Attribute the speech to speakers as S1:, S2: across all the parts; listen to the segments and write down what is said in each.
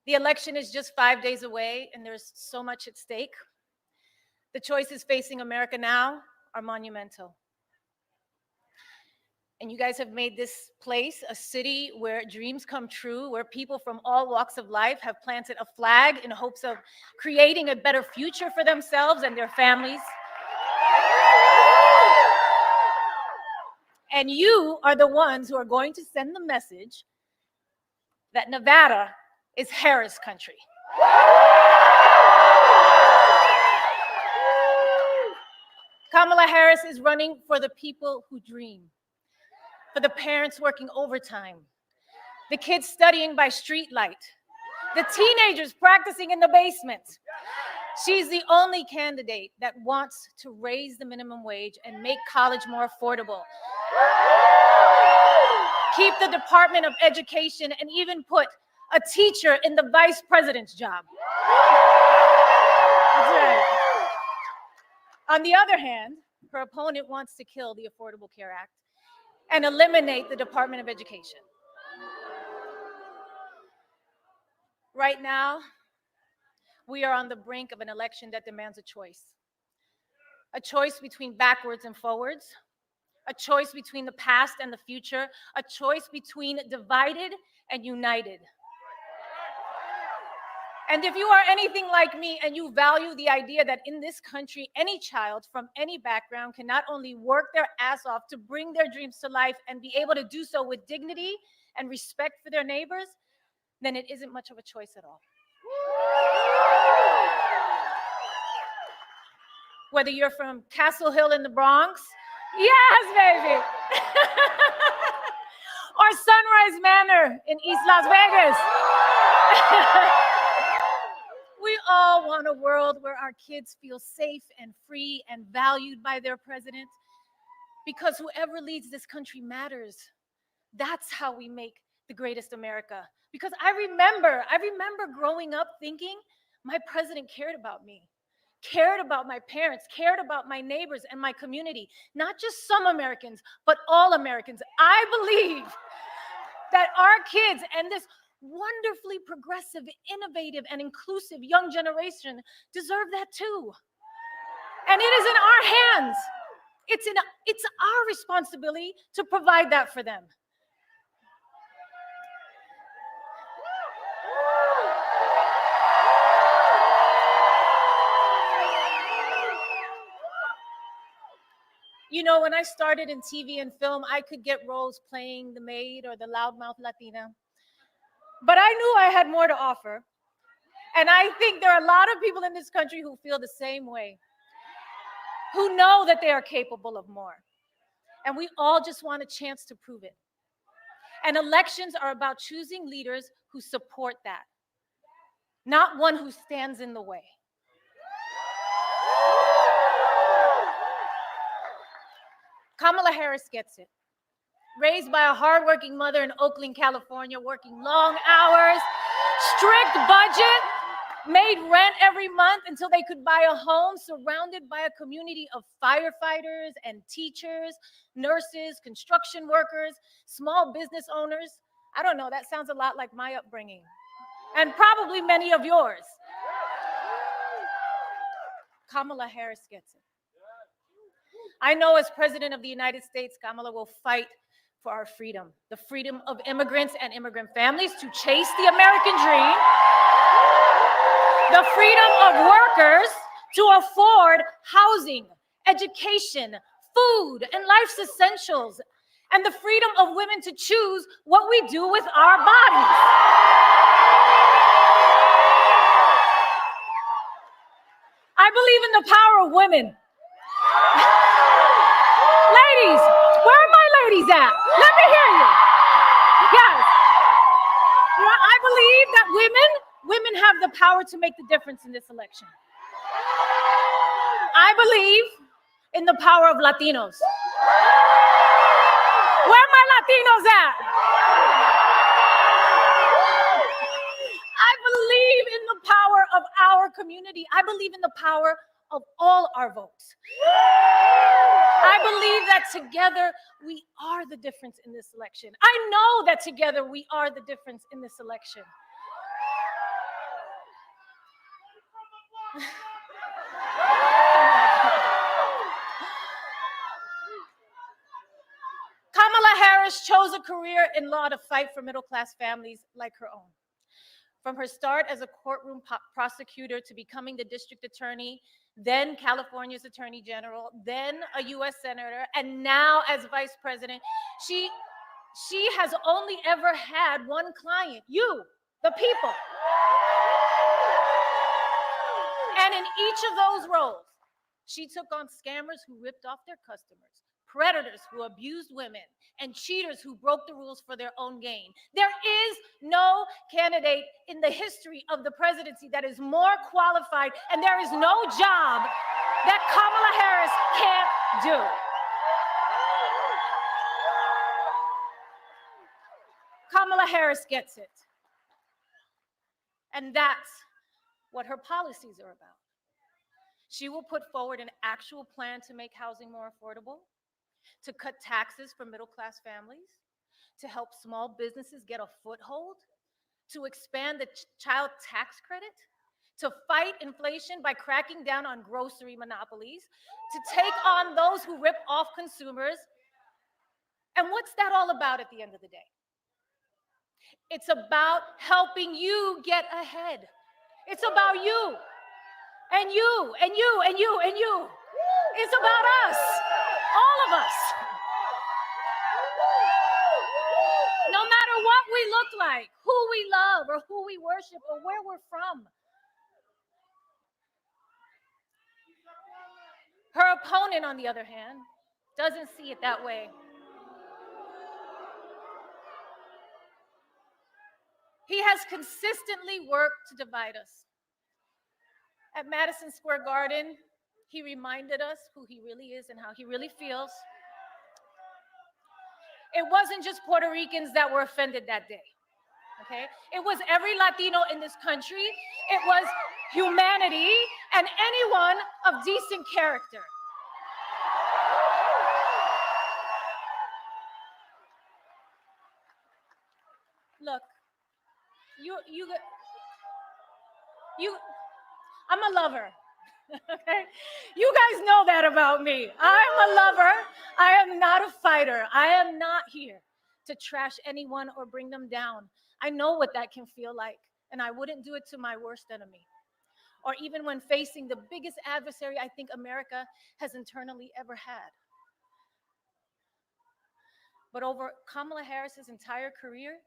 S1: The election is just 5 days away, and there's so much at stake. The choices facing America now are monumental. And you guys have made this place a city where dreams come true, where people from all walks of life have planted a flag in hopes of creating a better future for themselves and their families. And you are the ones who are going to send the message that Nevada is Harris country. Kamala Harris is running for the people who dream, for the parents working overtime, the kids studying by streetlight, the teenagers practicing in the basement. She's the only candidate that wants to raise the minimum wage and make college more affordable, keep the Department of Education, and even put a teacher in the vice president's job. That's right. On the other hand, her opponent wants to kill the Affordable Care Act and eliminate the Department of Education. Right now, we are on the brink of an election that demands a choice between backwards and forwards, a choice between the past and the future, a choice between divided and united. And if you are anything like me and you value the idea that in this country, any child from any background can not only work their ass off to bring their dreams to life and be able to do so with dignity and respect for their neighbors, then it isn't much of a choice at all. Whether you're from Castle Hill in the Bronx, yes, baby, or Sunrise Manor in East Las Vegas. We all want a world where our kids feel safe and free and valued by their president, because whoever leads this country matters. That's how we make the greatest America. Because I remember growing up thinking my president cared about me, cared about my parents, cared about my neighbors and my community, not just some Americans, but all Americans. I believe that our kids and this wonderfully progressive, innovative, and inclusive young generation deserve that too. And it is in our hands. It's our responsibility to provide that for them. You know, when I started in TV and film, I could get roles playing the maid or the loudmouth Latina. But I knew I had more to offer. And I think there are a lot of people in this country who feel the same way, who know that they are capable of more. And we all just want a chance to prove it. And elections are about choosing leaders who support that, not one who stands in the way. Kamala Harris gets it. Raised by a hardworking mother in Oakland, California, working long hours, strict budget, made rent every month until they could buy a home, surrounded by a community of firefighters and teachers, nurses, construction workers, small business owners. I don't know, that sounds a lot like my upbringing, and probably many of yours. Kamala Harris gets it. I know as President of the United States, Kamala will fight for our freedom, the freedom of immigrants and immigrant families to chase the American dream, the freedom of workers to afford housing, education, food, and life's essentials, and the freedom of women to choose what we do with our bodies. I believe in the power of women. Ladies, where are my ladies at? Let me hear you. Yes. I believe that women have the power to make the difference in this election. I believe in the power of Latinos. Where are my Latinos at? I believe in the power of our community. I believe in the power of all our votes. I believe that together we are the difference in this election. I know that together we are the difference in this election. Kamala Harris chose a career in law to fight for middle-class families like her own. From her start as a courtroom prosecutor to becoming the district attorney, then California's attorney general, then a US senator, and now as vice president, she has only ever had one client, you, the people. And in each of those roles, she took on scammers who ripped off their customers, predators who abused women, and cheaters who broke the rules for their own gain. There is no candidate in the history of the presidency that is more qualified, and there is no job that Kamala Harris can't do. Kamala Harris gets it. And that's what her policies are about. She will put forward an actual plan to make housing more affordable, to cut taxes for middle-class families, to help small businesses get a foothold, to expand the child tax credit, to fight inflation by cracking down on grocery monopolies, to take on those who rip off consumers. And what's that all about at the end of the day? It's about helping you get ahead. It's about you, and you, and you, and you, and you. It's about us, all of us. No matter what we look like, who we love, or who we worship, or where we're from. Her opponent, on the other hand, doesn't see it that way. He has consistently worked to divide us. At Madison Square Garden, he reminded us who he really is and how he really feels. It wasn't just Puerto Ricans that were offended that day, okay? It was every Latino in this country. It was humanity and anyone of decent character. Look, I'm a lover, okay? You guys know that about me. I'm a lover. I am not a fighter. I am not here to trash anyone or bring them down. I know what that can feel like, and I wouldn't do it to my worst enemy, or even when facing the biggest adversary I think America has internally ever had. But over Kamala Harris's entire career,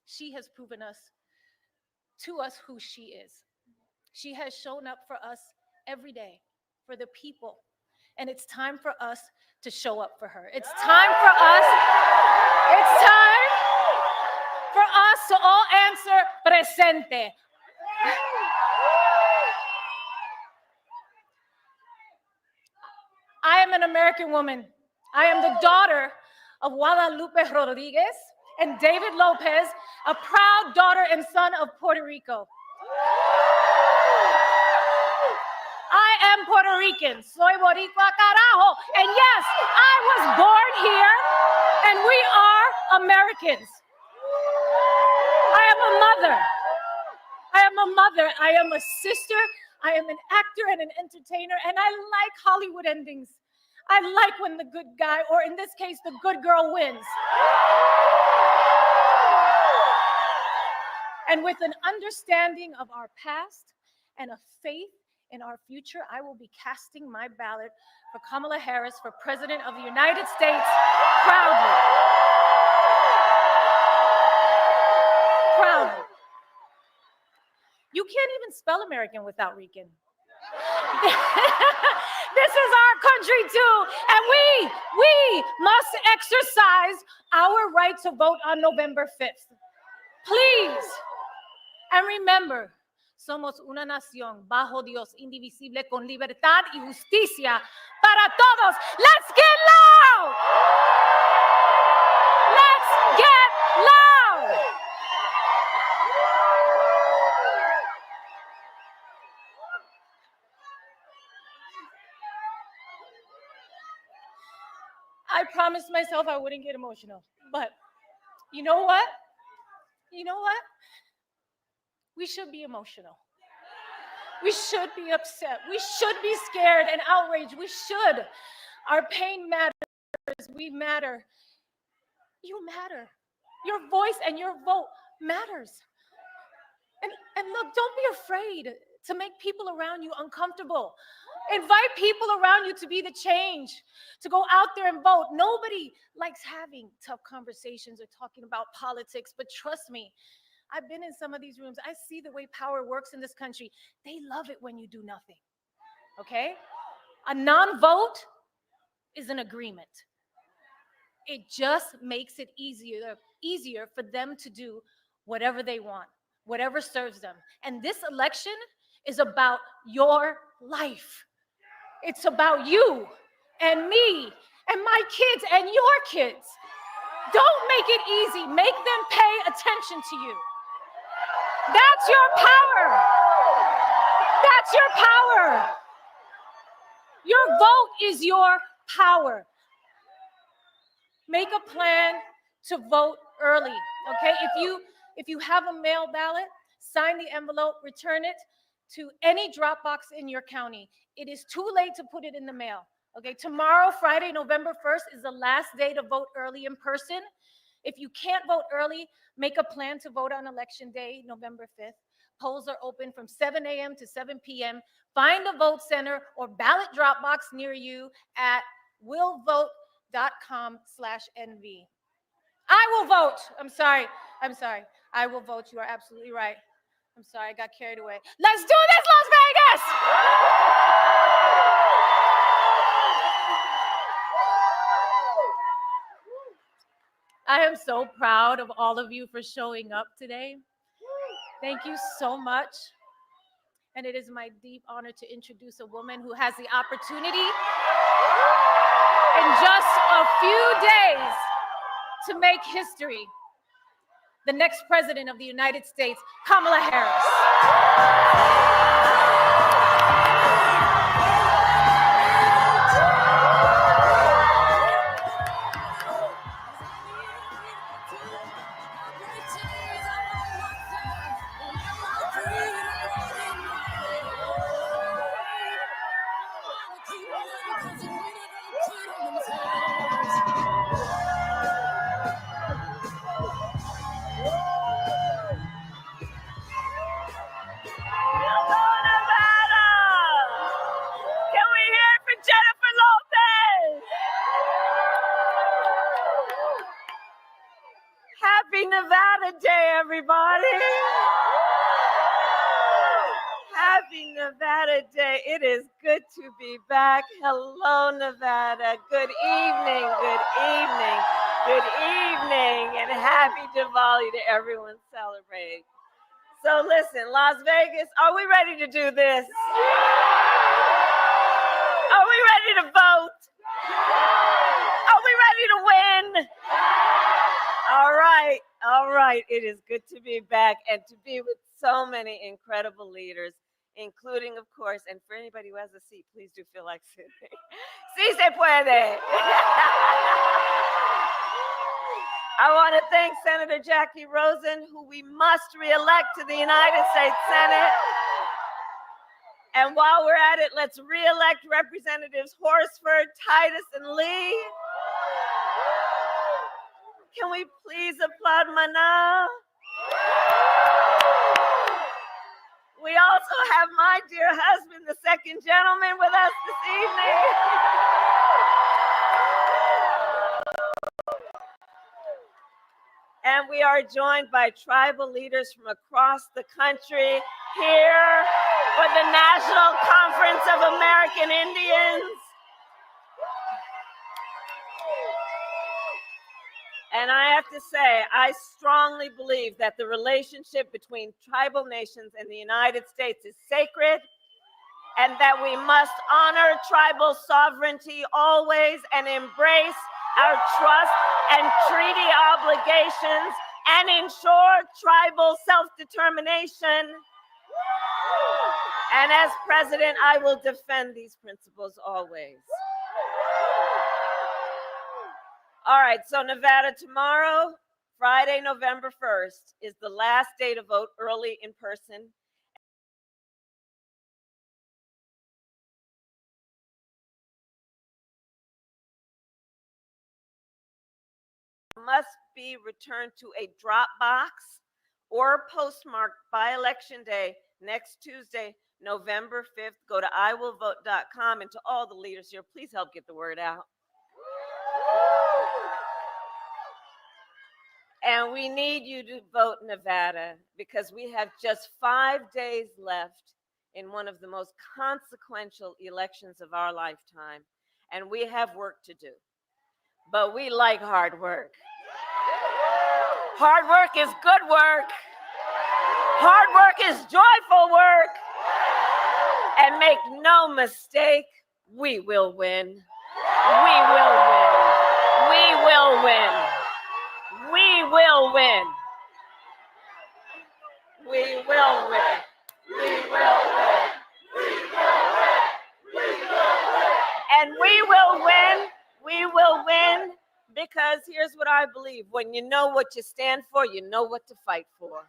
S1: she has proven to us who she is. She has shown up for us every day, for the people. And it's time for us to show up for her. It's time for us to all answer presente. I am an American woman. I am the daughter of Guadalupe Rodriguez and David Lopez, a proud daughter and son of Puerto Rico. I am Puerto Rican. Soy boricua carajo. And yes, I was born here, and we are Americans. I am a mother. I am a sister. I am an actor and an entertainer, and I like Hollywood endings. I like when the good guy, or in this case, the good girl wins. And with an understanding of our past and a faith in our future, I will be casting my ballot for Kamala Harris for President of the United States proudly. Proudly. You can't even spell American without Rican. This is our country too, and we must exercise our right to vote on November 5th. Please. And remember, somos una nación bajo Dios, indivisible, con libertad y justicia para todos. Let's get loud! Let's get loud! I promised myself I wouldn't get emotional, but you know what? You know what? We should be emotional. We should be upset. We should be scared and outraged. We should. Our pain matters. We matter. You matter. Your voice and your vote matters. And look, don't be afraid to make people around you uncomfortable. Invite people around you to be the change, to go out there and vote. Nobody likes having tough conversations or talking about politics, but trust me, I've been in some of these rooms. I see the way power works in this country. They love it when you do nothing, okay? A non-vote is an agreement. It just makes it easier for them to do whatever they want, whatever serves them. And this election is about your life. It's about you and me and my kids and your kids. Don't make it easy. Make them pay attention to you. That's your power. That's your power. Your vote is your power. Make a plan to vote early, okay? If you have a mail ballot, sign the envelope, return it to any drop box in your county. It is too late to put it in the mail, okay? Tomorrow, Friday, November 1st, is the last day to vote early in person. If you can't vote early, make a plan to vote on Election Day, November 5th. Polls are open from 7 a.m. to 7 p.m. Find a vote center or ballot drop box near you at willvote.com/NV. I will vote. I'm sorry. I will vote. You are absolutely right. I'm sorry, I got carried away. Let's do this, Las Vegas! I am so proud of all of you for showing up today. Thank you so much. And it is my deep honor to introduce a woman who has the opportunity in just a few days to make history. The next president of the United States, Kamala Harris.
S2: Happy Nevada Day, everybody. Happy Nevada Day. It is good to be back. Hello, Nevada. Good evening, good evening, good evening, and happy Diwali to everyone celebrating. So listen, Las Vegas, are we ready to do this? Are we ready to vote? Are we ready to win? All right. It is good to be back and to be with so many incredible leaders, including, of course, and for anybody who has a seat, please do feel like sitting. Sí se puede. I want to thank Senator Jackie Rosen, who we must reelect to the United States Senate. And while we're at it, let's reelect Representatives Horsford, Titus, and Lee. Can we please applaud Mana? We also have my dear husband, the second gentleman, with us this evening. And we are joined by tribal leaders from across the country here for the National Conference of American Indians. And I have to say, I strongly believe that the relationship between tribal nations and the United States is sacred, and that we must honor tribal sovereignty always and embrace our trust and treaty obligations and ensure tribal self-determination. And as president, I will defend these principles always. All right, so Nevada, tomorrow, Friday, November 1st, is the last day to vote early in person. must be returned to a drop box or postmarked by Election Day next Tuesday, November 5th. Go to iwillvote.com, and to all the leaders here, please help get the word out. And we need you to vote Nevada, because we have just 5 days left in one of the most consequential elections of our lifetime. And we have work to do. But we like hard work. Hard work is good work. Hard work is joyful work. And make no mistake, we will win. We will win. We will win. We will win. We will win. We will win. And we will win. We will win, because here's what I believe. When you know what you stand for, you know what to fight for.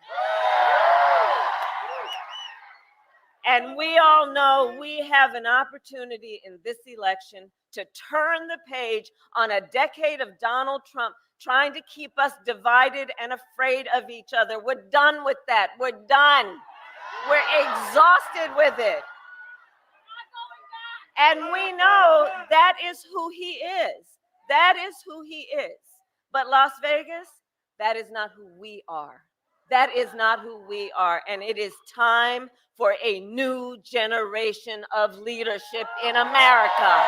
S2: And we all know we have an opportunity in this election to turn the page on a decade of Donald Trump trying to keep us divided and afraid of each other. We're done with that. We're done. We're exhausted with it. And we know that is who he is. That is who he is. But Las Vegas, that is not who we are. That is not who we are. And it is time for a new generation of leadership in America.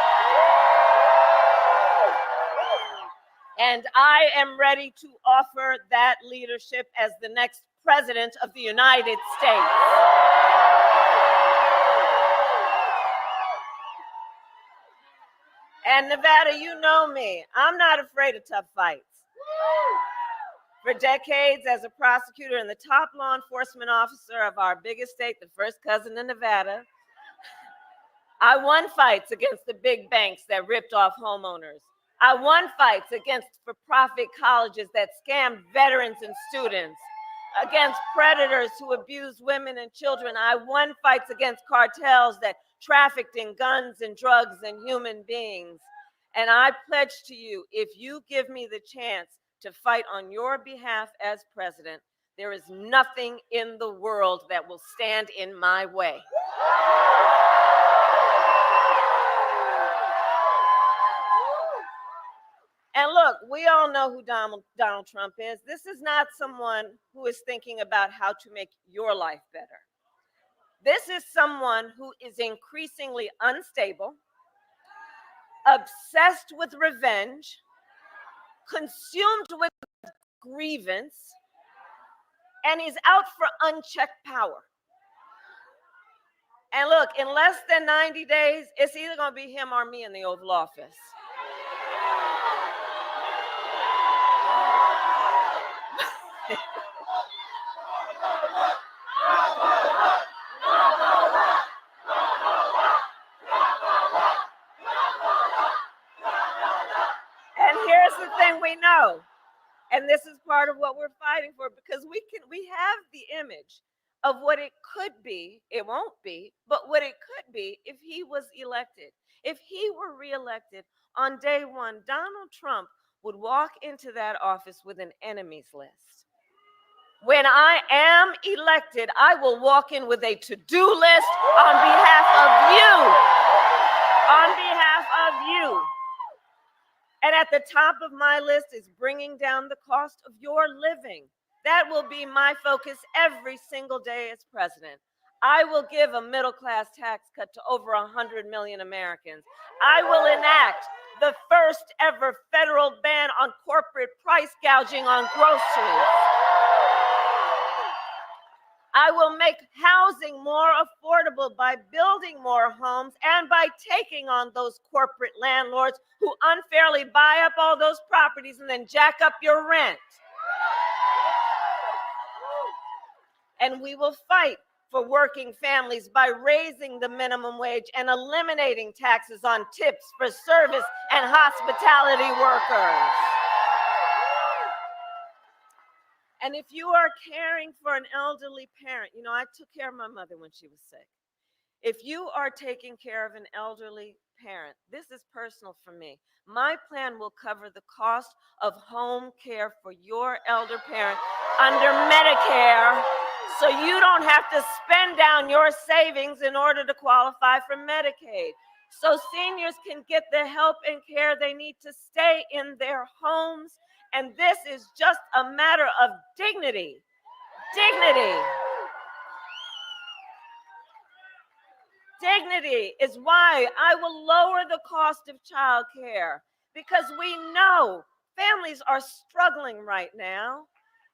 S2: And I am ready to offer that leadership as the next president of the United States. And Nevada, you know me. I'm not afraid of tough fights. For decades as a prosecutor and the top law enforcement officer of our biggest state, the first cousin of Nevada, I won fights against the big banks that ripped off homeowners. I won fights against for-profit colleges that scammed veterans and students, against predators who abused women and children. I won fights against cartels that trafficked in guns and drugs and human beings. And I pledge to you, if you give me the chance to fight on your behalf as president, there is nothing in the world that will stand in my way. And look, we all know who Donald Trump is. This is not someone who is thinking about how to make your life better. This is someone who is increasingly unstable, obsessed with revenge, consumed with grievance, and he's out for unchecked power. And look, in less than 90 days, it's either going to be him or me in the Oval Office. And here's the thing we know, and this is part of what we're fighting for, because we have the image of what it could be. It won't be, but what it could be if he was elected. If he were reelected on day one, Donald Trump would walk into that office with an enemies list. When I am elected, I will walk in with a to-do list on behalf of you. On behalf of you. And at the top of my list is bringing down the cost of your living. That will be my focus every single day as president. I will give a middle-class tax cut to over 100 million Americans. I will enact the first ever federal ban on corporate price gouging on groceries. I will make housing more affordable by building more homes and by taking on those corporate landlords who unfairly buy up all those properties and then jack up your rent. And we will fight for working families by raising the minimum wage and eliminating taxes on tips for service and hospitality workers. And if you are caring for an elderly parent, I took care of my mother when she was sick. If you are taking care of an elderly parent, this is personal for me. My plan will cover the cost of home care for your elder parent under Medicare, so you don't have to spend down your savings in order to qualify for Medicaid. So seniors can get the help and care they need to stay in their homes. And this is just a matter of dignity. Dignity. Dignity is why I will lower the cost of child care, because we know families are struggling right now,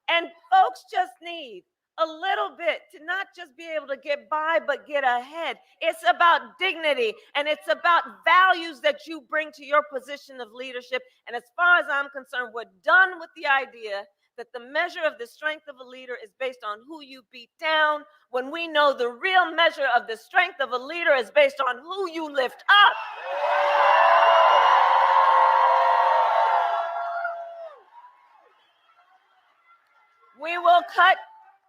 S2: and folks just need a little bit to not just be able to get by, but get ahead. It's about dignity, and it's about values that you bring to your position of leadership. And as far as I'm concerned, we're done with the idea that the measure of the strength of a leader is based on who you beat down, when we know the real measure of the strength of a leader is based on who you lift up. We will cut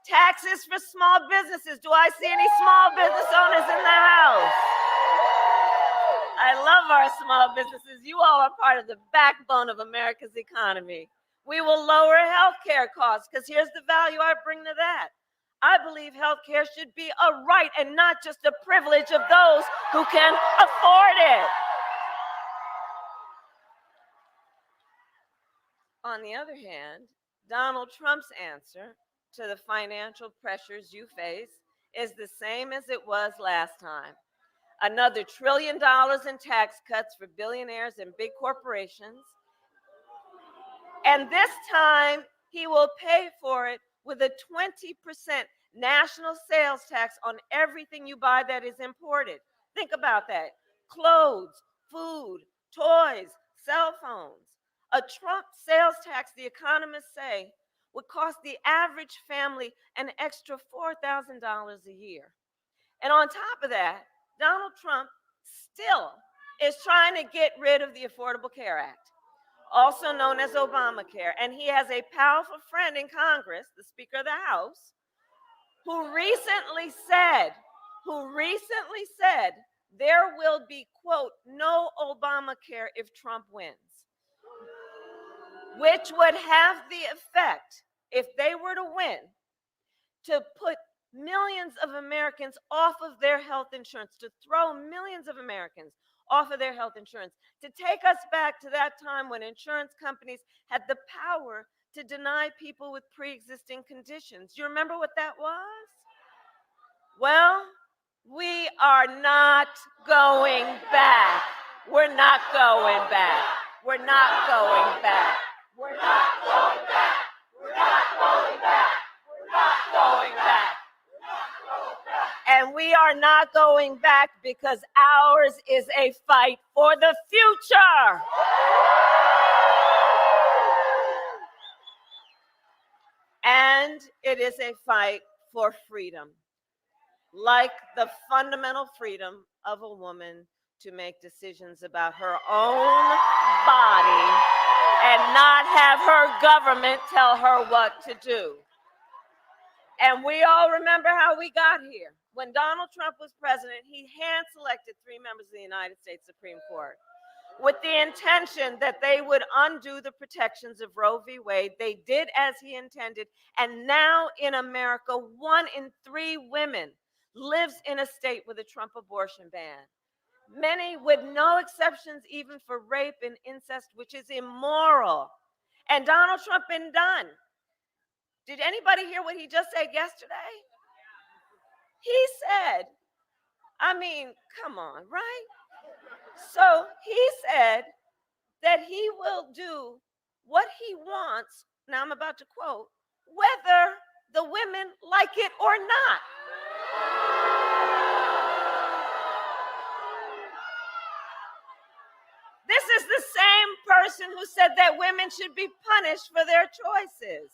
S2: taxes for small businesses. Do I see any small business owners in the house? I love our small businesses. You all are part of the backbone of America's economy. We will lower healthcare costs, because here's the value I bring to that. I believe healthcare should be a right and not just a privilege of those who can afford it. On the other hand, Donald Trump's answer to the financial pressures you face is the same as it was last time. Another $1 trillion in tax cuts for billionaires and big corporations. And this time, he will pay for it with a 20% national sales tax on everything you buy that is imported. Think about that. Clothes, food, toys, cell phones. A Trump sales tax, the economists say, would cost the average family an extra $4,000 a year. And on top of that, Donald Trump still is trying to get rid of the Affordable Care Act, also known as Obamacare. And he has a powerful friend in Congress, the Speaker of the House, who recently said there will be, quote, no Obamacare if Trump wins, which would have the effect, if they were to win, to put millions of Americans off of their health insurance, to throw millions of Americans off of their health insurance, to take us back to that time when insurance companies had the power to deny people with pre-existing conditions. You remember what that was? Well, we are not going back. We're not going back. We're not going back. We're not going back. We're not going back. We're not going back. And we are not going back because ours is a fight for the future. And it is a fight for freedom, like the fundamental freedom of a woman to make decisions about her own body and not have her government tell her what to do. And we all remember how we got here. When Donald Trump was president, he hand-selected 3 members of the United States Supreme Court with the intention that they would undo the protections of Roe v. Wade. They did as he intended. And now in America, 1 in 3 women lives in a state with a Trump abortion ban. Many with no exceptions even for rape and incest, which is immoral. And Donald Trump been done. Did anybody hear what he just said yesterday? He said, I mean, come on, right? So he said that he will do what he wants, now I'm about to quote, whether the women like it or not. This is the same person who said that women should be punished for their choices.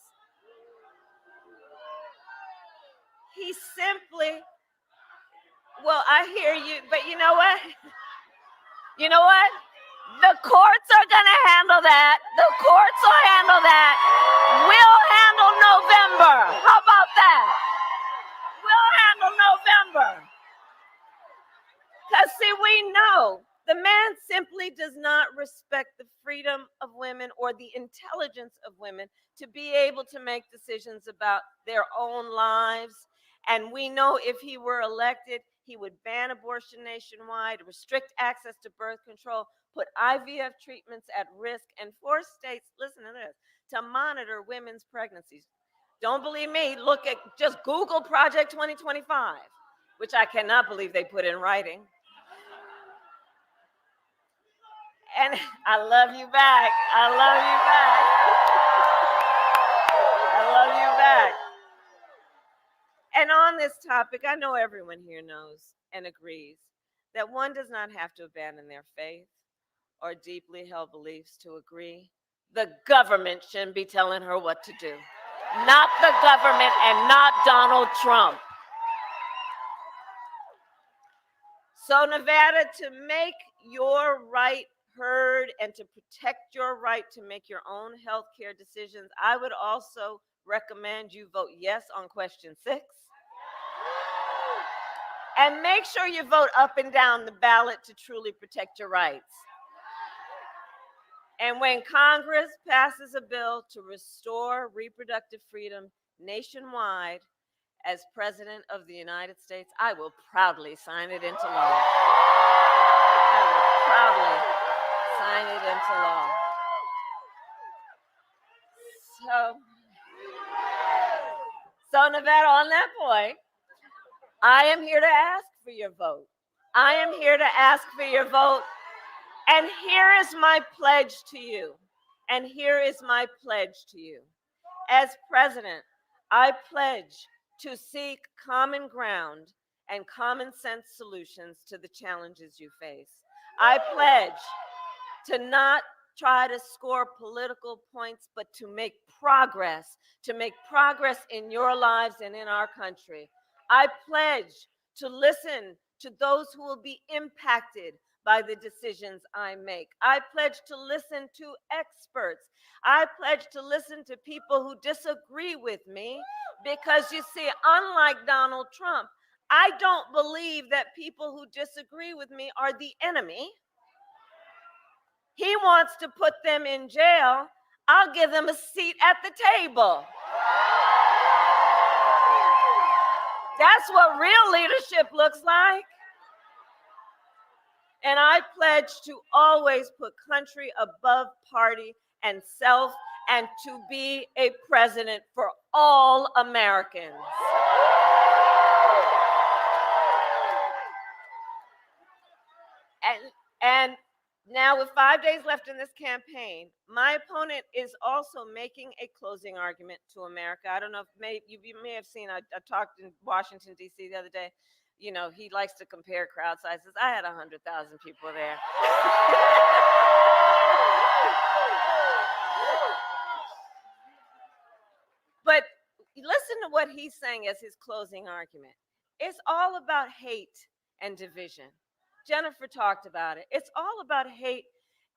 S2: He simply, well, I hear you, but you know what? You know what? The courts are going to handle that. The courts will handle that. We'll handle November. How about that? We'll handle November. see, we know the man simply does not respect the freedom of women or the intelligence of women to be able to make decisions about their own lives. And we know if he were elected, he would ban abortion nationwide, restrict access to birth control, put IVF treatments at risk, and force states, listen to this, to monitor women's pregnancies. Don't believe me? Look at, just Google Project 2025, which I cannot believe they put in writing. And I love you back. I love you back. I love you back. And on this topic, I know everyone here knows and agrees that one does not have to abandon their faith or deeply held beliefs to agree. The government shouldn't be telling her what to do. Not the government and not Donald Trump. So Nevada, to make your right heard and to protect your right to make your own health care decisions, I would also recommend you vote yes on question 6. And make sure you vote up and down the ballot to truly protect your rights. And when Congress passes a bill to restore reproductive freedom nationwide, as President of the United States, I will proudly sign it into law. I will proudly sign it into law. So Nevada, on that point, I am here to ask for your vote. I am here to ask for your vote. And here is my pledge to you. And here is my pledge to you. As president, I pledge to seek common ground and common sense solutions to the challenges you face. I pledge to not try to score political points, but to make progress in your lives and in our country. I pledge to listen to those who will be impacted by the decisions I make. I pledge to listen to experts. I pledge to listen to people who disagree with me, because you see, unlike Donald Trump, I don't believe that people who disagree with me are the enemy. He wants to put them in jail. I'll give them a seat at the table. That's what real leadership looks like. And I pledge to always put country above party and self, and to be a president for all Americans. And now, with 5 days left in this campaign, my opponent is also making a closing argument to America. I don't know if you may have seen, I talked in Washington, D.C. the other day. You know, he likes to compare crowd sizes. I had 100,000 people there. But listen to what he's saying as his closing argument. It's all about hate and division. Jennifer talked about it. It's all about hate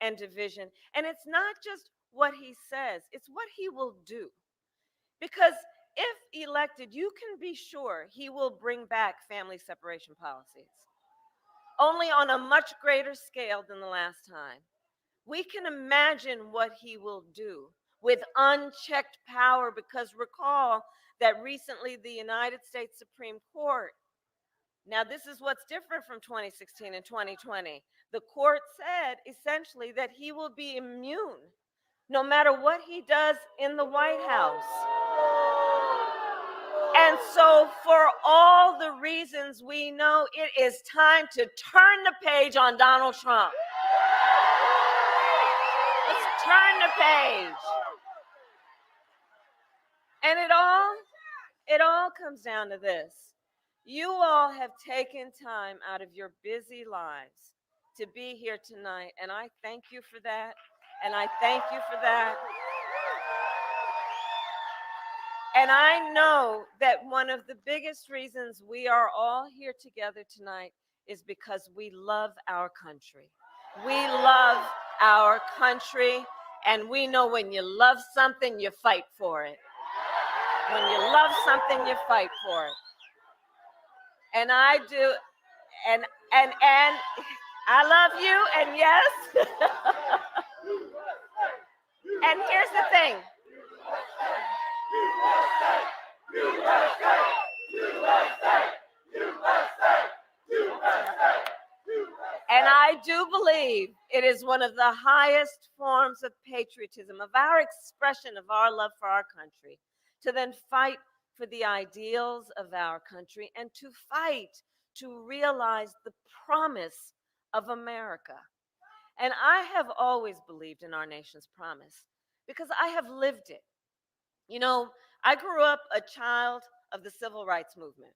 S2: and division. And it's not just what he says, it's what he will do. Because if elected, you can be sure he will bring back family separation policies, only on a much greater scale than the last time. We can imagine what he will do with unchecked power, because recall that recently the United States Supreme Court, now this is what's different from 2016 and 2020. The court said essentially that he will be immune no matter what he does in the White House. And so for all the reasons we know, it is time to turn the page on Donald Trump. Let's turn the page. And it all comes down to this. You all have taken time out of your busy lives to be here tonight, and I thank you for that, and I thank you for that. And I know that one of the biggest reasons we are all here together tonight is because we love our country. We love our country, and we know when you love something, you fight for it. When you love something, you fight for it. And I do, And I love you, and yes. And here's the thing. And I do believe it is one of the highest forms of patriotism, of our expression of our love for our country, to then fight for the ideals of our country and to fight to realize the promise of America. And I have always believed in our nation's promise because I have lived it. You know, I grew up a child of the civil rights movement.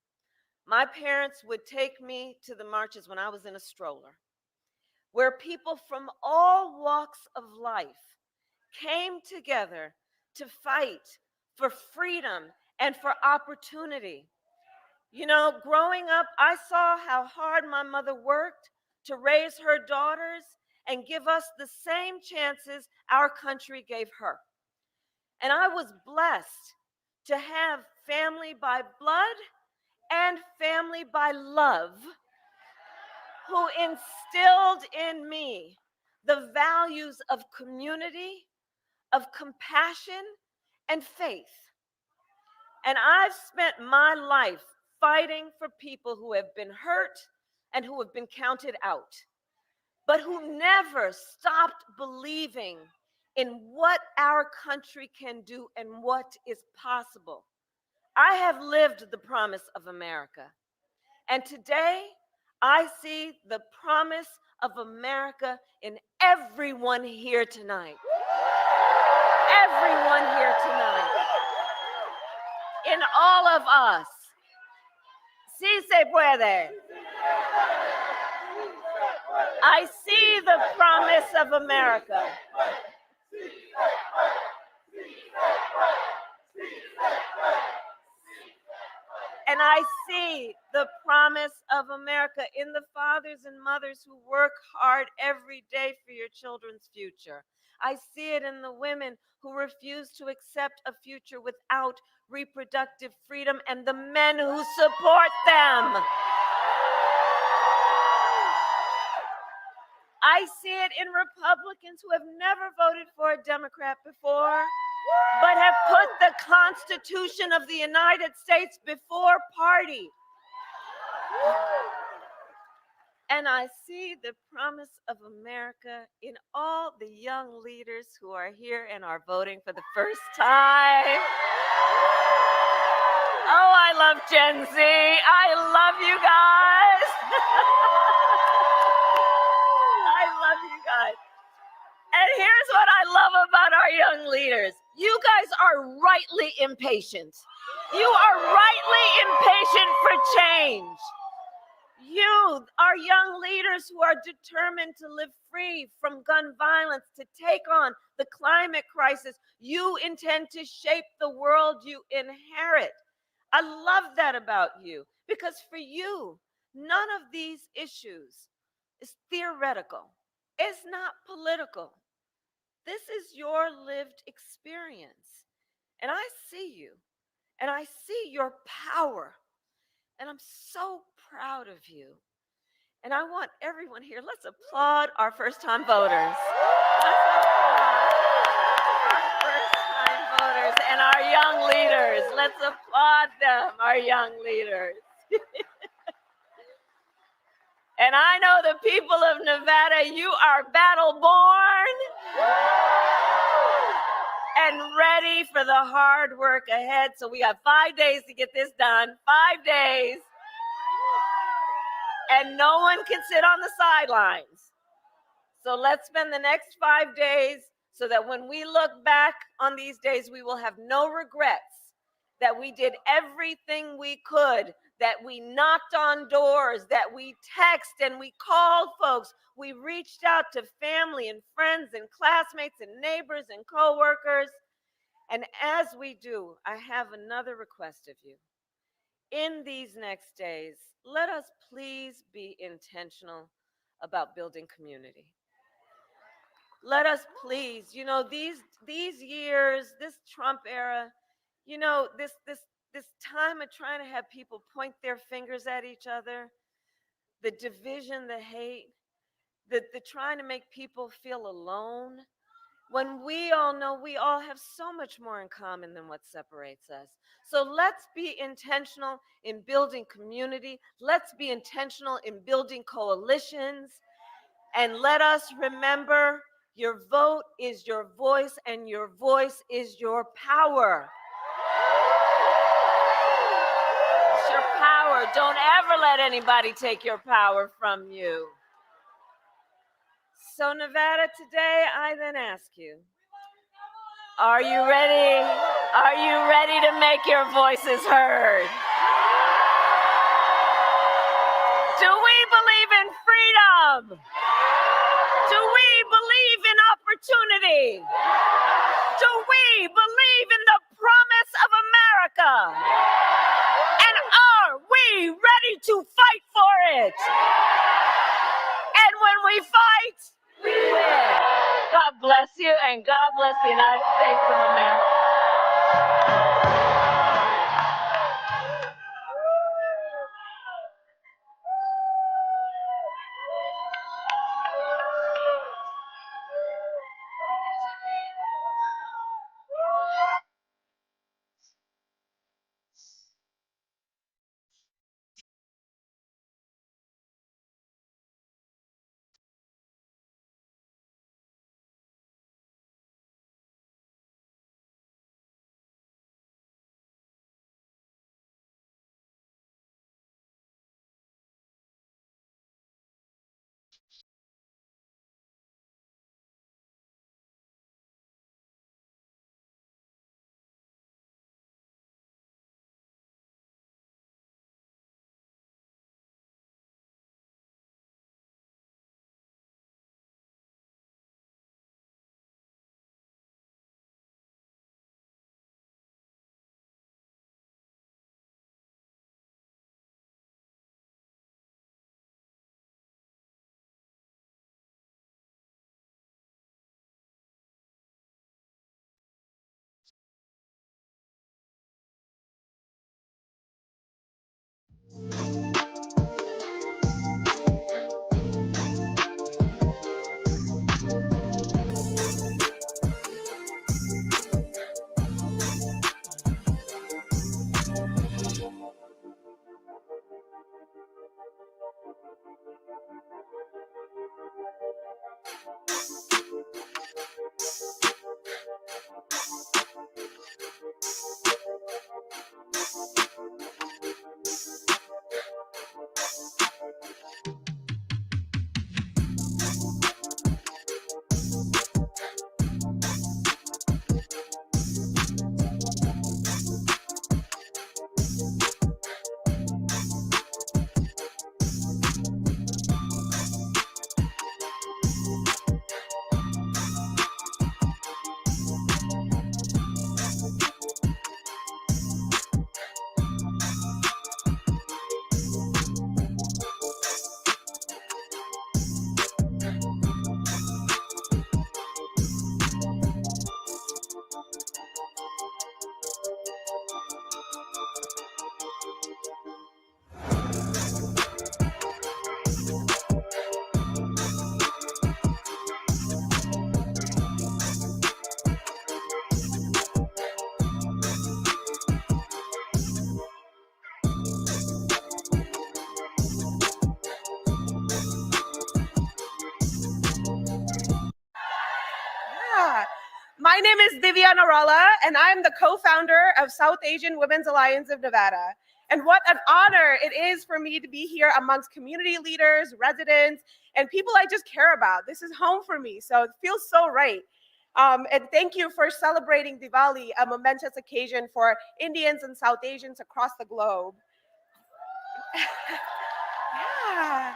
S2: My parents would take me to the marches when I was in a stroller, where people from all walks of life came together to fight for freedom and for opportunity. You know, growing up, I saw how hard my mother worked to raise her daughters and give us the same chances our country gave her. And I was blessed to have family by blood and family by love who instilled in me the values of community, of compassion, and faith. And I've spent my life fighting for people who have been hurt and who have been counted out, but who never stopped believing in what our country can do and what is possible. I have lived the promise of America. And today, I see the promise of America in everyone here tonight. Everyone here tonight. In all of us. Sí se puede. I see the promise of America. And I see the promise of America in the fathers and mothers who work hard every day for your children's future. I see it in the women who refuse to accept a future without reproductive freedom and the men who support them. I see it in Republicans who have never voted for a Democrat before, but have put the Constitution of the United States before party. And I see the promise of America in all the young leaders who are here and are voting for the first time. Oh, I love Gen Z. I love you guys. I love you guys. And here's what I love about our young leaders. You guys are rightly impatient. You are rightly impatient for change. You are young leaders who are determined to live free from gun violence, to take on the climate crisis. You intend to shape the world you inherit. I love that about you, because for you, none of these issues is theoretical. It's not political. This is your lived experience. And I see you, and I see your power. And I'm so proud of you. And I want everyone here, let's applaud our first-time voters. Let's applaud our first-time voters and our young leaders. Let's applaud them, our young leaders. And I know the people of Nevada, you are battle-born and ready for the hard work ahead. So we have 5 days to get this done, 5 days. And no one can sit on the sidelines. So let's spend the next 5 days so that when we look back on these days, we will have no regrets that we did everything we could, that we knocked on doors, that we texted and we called folks. We reached out to family and friends and classmates and neighbors and coworkers. And as we do, I have another request of you. In these next days, let us please be intentional about building community. Let us please, these years, this Trump era, this time of trying to have people point their fingers at each other, the division, the hate, the trying to make people feel alone, when we all know we all have so much more in common than what separates us. So let's be intentional in building community. Let's be intentional in building coalitions. And let us remember, your vote is your voice, and your voice is your power. It's your power. Don't ever let anybody take your power from you. So Nevada, today I then ask you, are you ready? Are you ready to make your voices heard? Do we believe in freedom? Do we believe in opportunity? Do we believe in the promise of America? And are we ready to fight for it? And when we fight, we win. God bless you, and God bless the United States of America.
S3: My name is Divya Narala, and I'm the co-founder of South Asian Women's Alliance of Nevada. And what an honor it is for me to be here amongst community leaders, residents, and people I just care about. This is home for me, so it feels so right. And thank you for celebrating Diwali, a momentous occasion for Indians and South Asians across the globe. Yeah.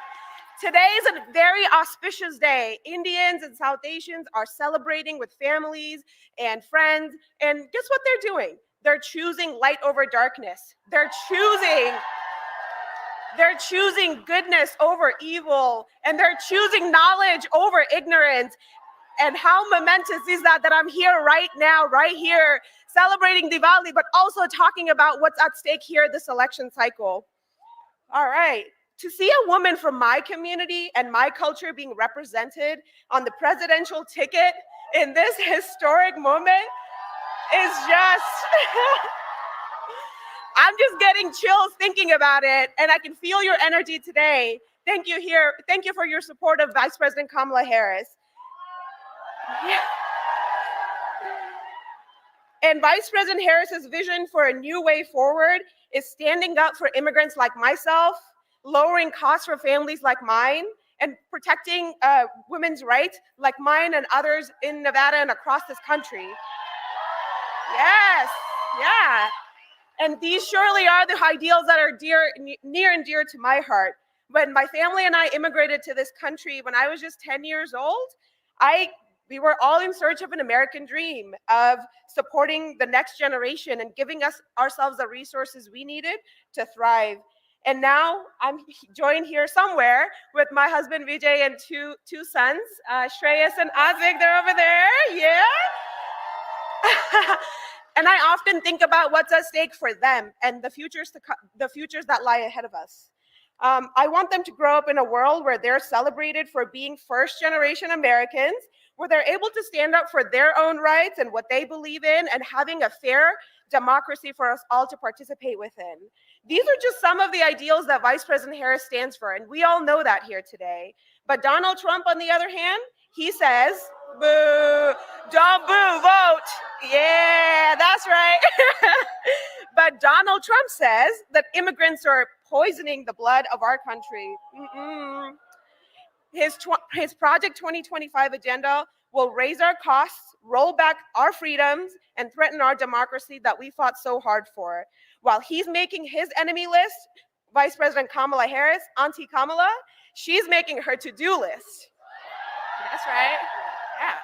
S3: Today is a very auspicious day. Indians and South Asians are celebrating with families and friends. And guess what they're doing? They're choosing light over darkness. They're choosing goodness over evil. And they're choosing knowledge over ignorance. And how momentous is that I'm here right now, right here, celebrating Diwali, but also talking about what's at stake here this election cycle. All right. To see a woman from my community and my culture being represented on the presidential ticket in this historic moment is just, I'm just getting chills thinking about it, and I can feel your energy today. Thank you here. Thank you for your support of Vice President Kamala Harris. And Vice President Harris's vision for a new way forward is standing up for immigrants like myself, lowering costs for families like mine, and protecting women's rights like mine and others in Nevada and across this country. Yes, yeah. And these surely are the ideals that are near and dear to my heart. When my family and I immigrated to this country when I was just 10 years old, we were all in search of an American dream of supporting the next generation and giving ourselves the resources we needed to thrive. And now I'm joined here somewhere with my husband Vijay and two sons, Shreyas and Azig. They're over there, yeah. And I often think about what's at stake for them and the futures that lie ahead of us. I want them to grow up in a world where they're celebrated for being first-generation Americans, where they're able to stand up for their own rights and what they believe in, and having a fair democracy for us all to participate within. These are just some of the ideals that Vice President Harris stands for, and we all know that here today. But Donald Trump, on the other hand, he says, boo, don't boo, vote. Yeah, that's right. But Donald Trump says that immigrants are poisoning the blood of our country. His Project 2025 agenda will raise our costs, roll back our freedoms, and threaten our democracy that we fought so hard for. While he's making his enemy list, Vice President Kamala Harris, Auntie Kamala, she's making her to-do list. That's right, yeah.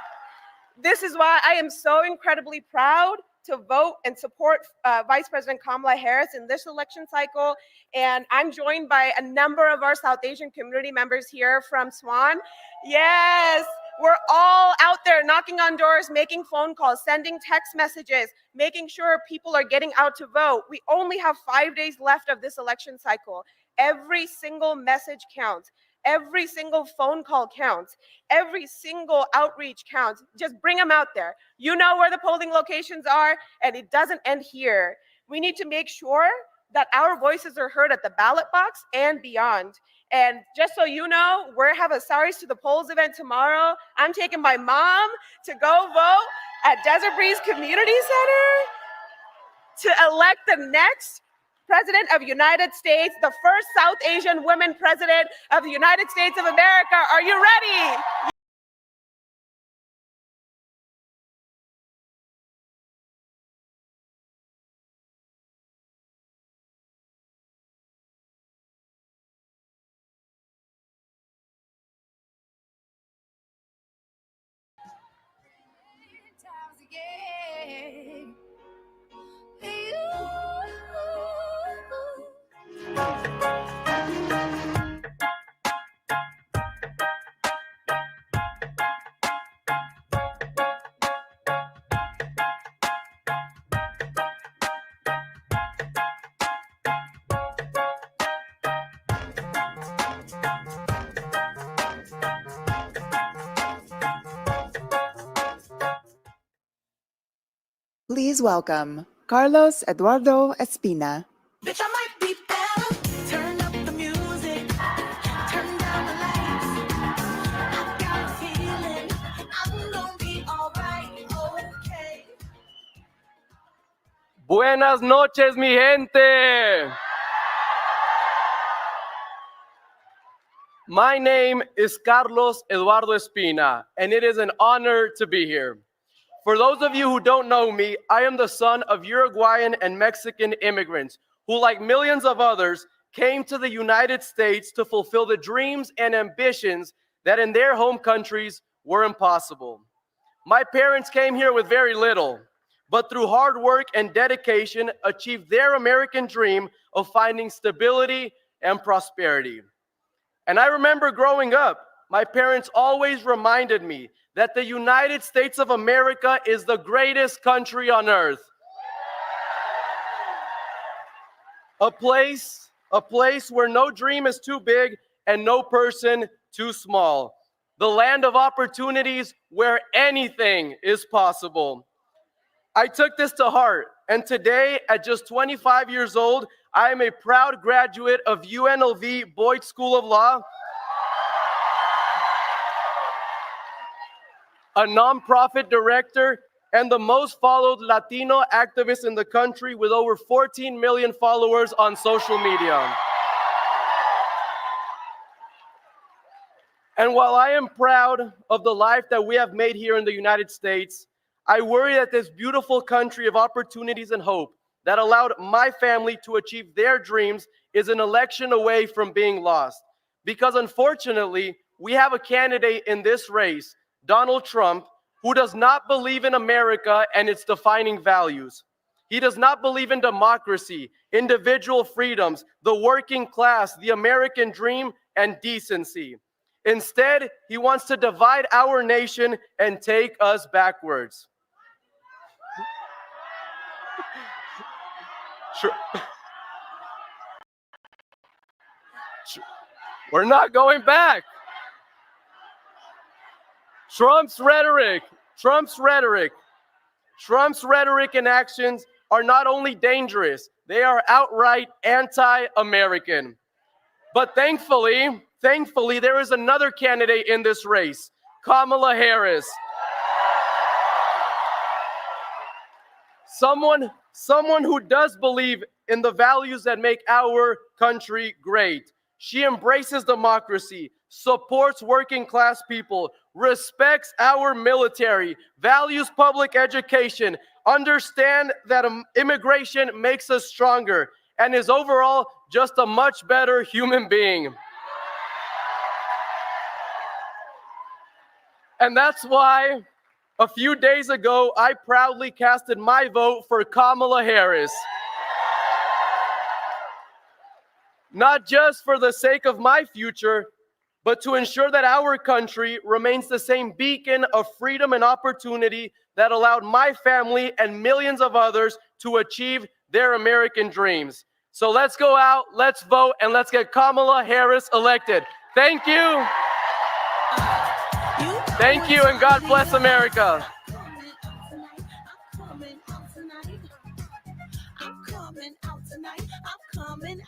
S3: This is why I am so incredibly proud to vote and support Vice President Kamala Harris in this election cycle. And I'm joined by a number of our South Asian community members here from Swan. Yes, we're all out there knocking on doors, making phone calls, sending text messages, making sure people are getting out to vote. We only have 5 days left of this election cycle. Every single message counts. Every single phone call counts. Every single outreach counts. Just bring them out there. You know where the polling locations are, and it doesn't end here. We need to make sure that our voices are heard at the ballot box and beyond. And just so you know, we have a Saris to the Polls event tomorrow. I'm taking my mom to go vote at Desert Breeze Community Center to elect the next President of the United States, the first South Asian woman president of the United States of America. Are you ready?
S4: Please welcome Carlos Eduardo Espina.
S5: Bitch, I might be better. Turn up the music. Turn down the lights. I got a feeling I'm gonna be alright, okay.
S6: Buenas noches, mi gente. My name is Carlos Eduardo Espina, and it is an honor to be here. For those of you who don't know me, I am the son of Uruguayan and Mexican immigrants who, like millions of others, came to the United States to fulfill the dreams and ambitions that in their home countries were impossible. My parents came here with very little, but through hard work and dedication, achieved their American dream of finding stability and prosperity. And I remember growing up, my parents always reminded me that the United States of America is the greatest country on earth. A place a place where no dream is too big and no person too small, the land of opportunities where anything is possible. I took this to heart, and today, at just 25 years old, I am a proud graduate of UNLV Boyd School of Law, a nonprofit director, and the most followed Latino activist in the country with over 14 million followers on social media. And while I am proud of the life that we have made here in the United States, I worry that this beautiful country of opportunities and hope that allowed my family to achieve their dreams is an election away from being lost. Because unfortunately, we have a candidate in this race, Donald Trump, who does not believe in America and its defining values. He does not believe in democracy, individual freedoms, the working class, the American dream, and decency. Instead, he wants to divide our nation and take us backwards. We're not going back. Trump's rhetoric and actions are not only dangerous, they are outright anti-American. But thankfully, there is another candidate in this race, Kamala Harris. Someone who does believe in the values that make our country great. She embraces democracy, supports working class people, respects our military, values public education, understands that immigration makes us stronger, and is overall just a much better human being. And that's why a few days ago, I proudly casted my vote for Kamala Harris. Not just for the sake of my future, but to ensure that our country remains the same beacon of freedom and opportunity that allowed my family and millions of others to achieve their American dreams. So let's go out, let's vote, and let's get Kamala Harris elected. Thank you. Thank you, and God bless America.
S5: I'm coming out tonight. I'm coming out.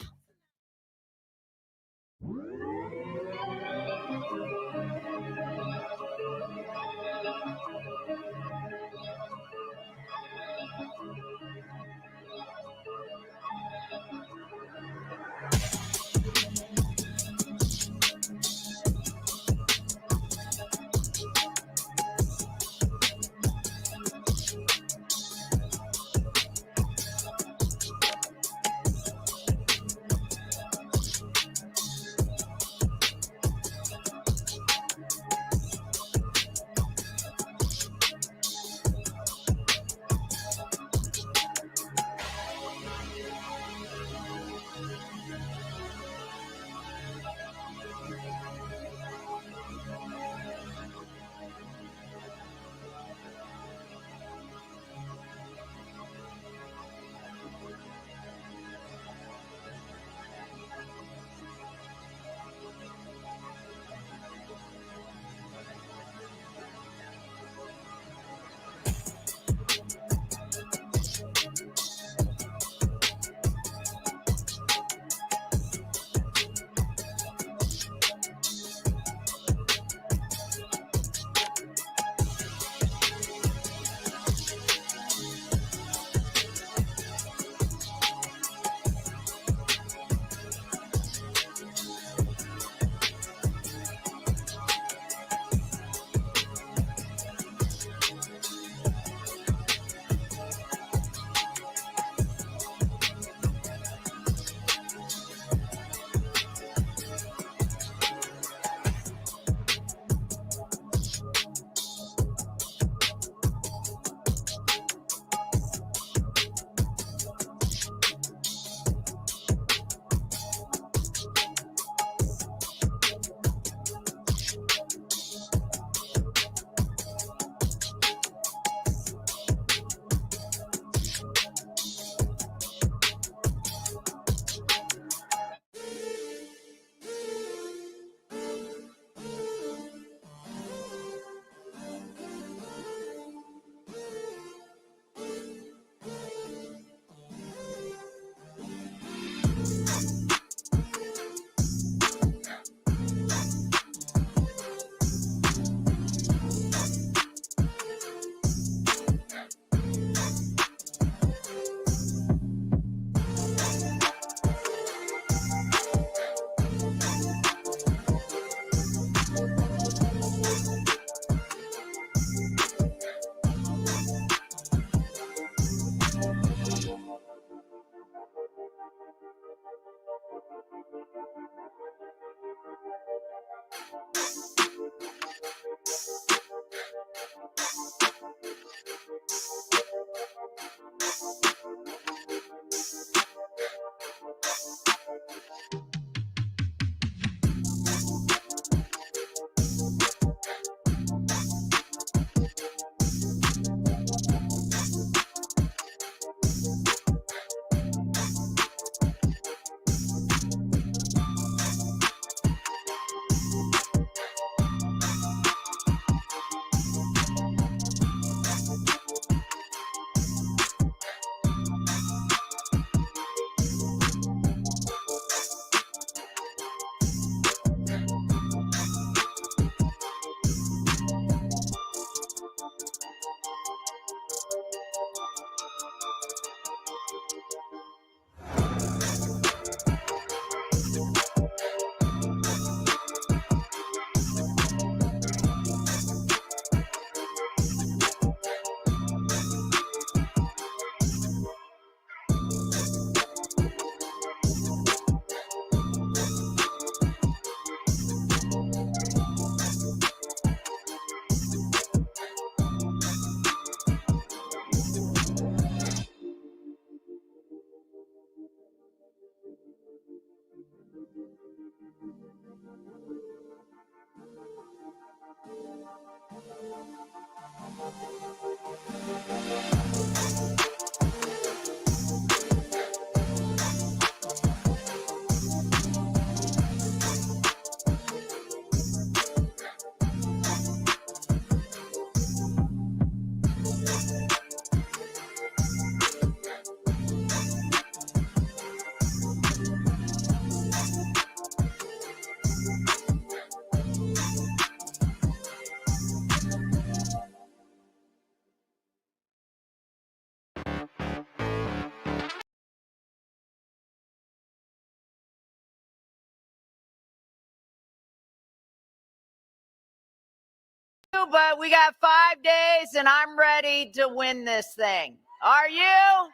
S7: but we got 5 days and I'm ready to win this thing. Are you?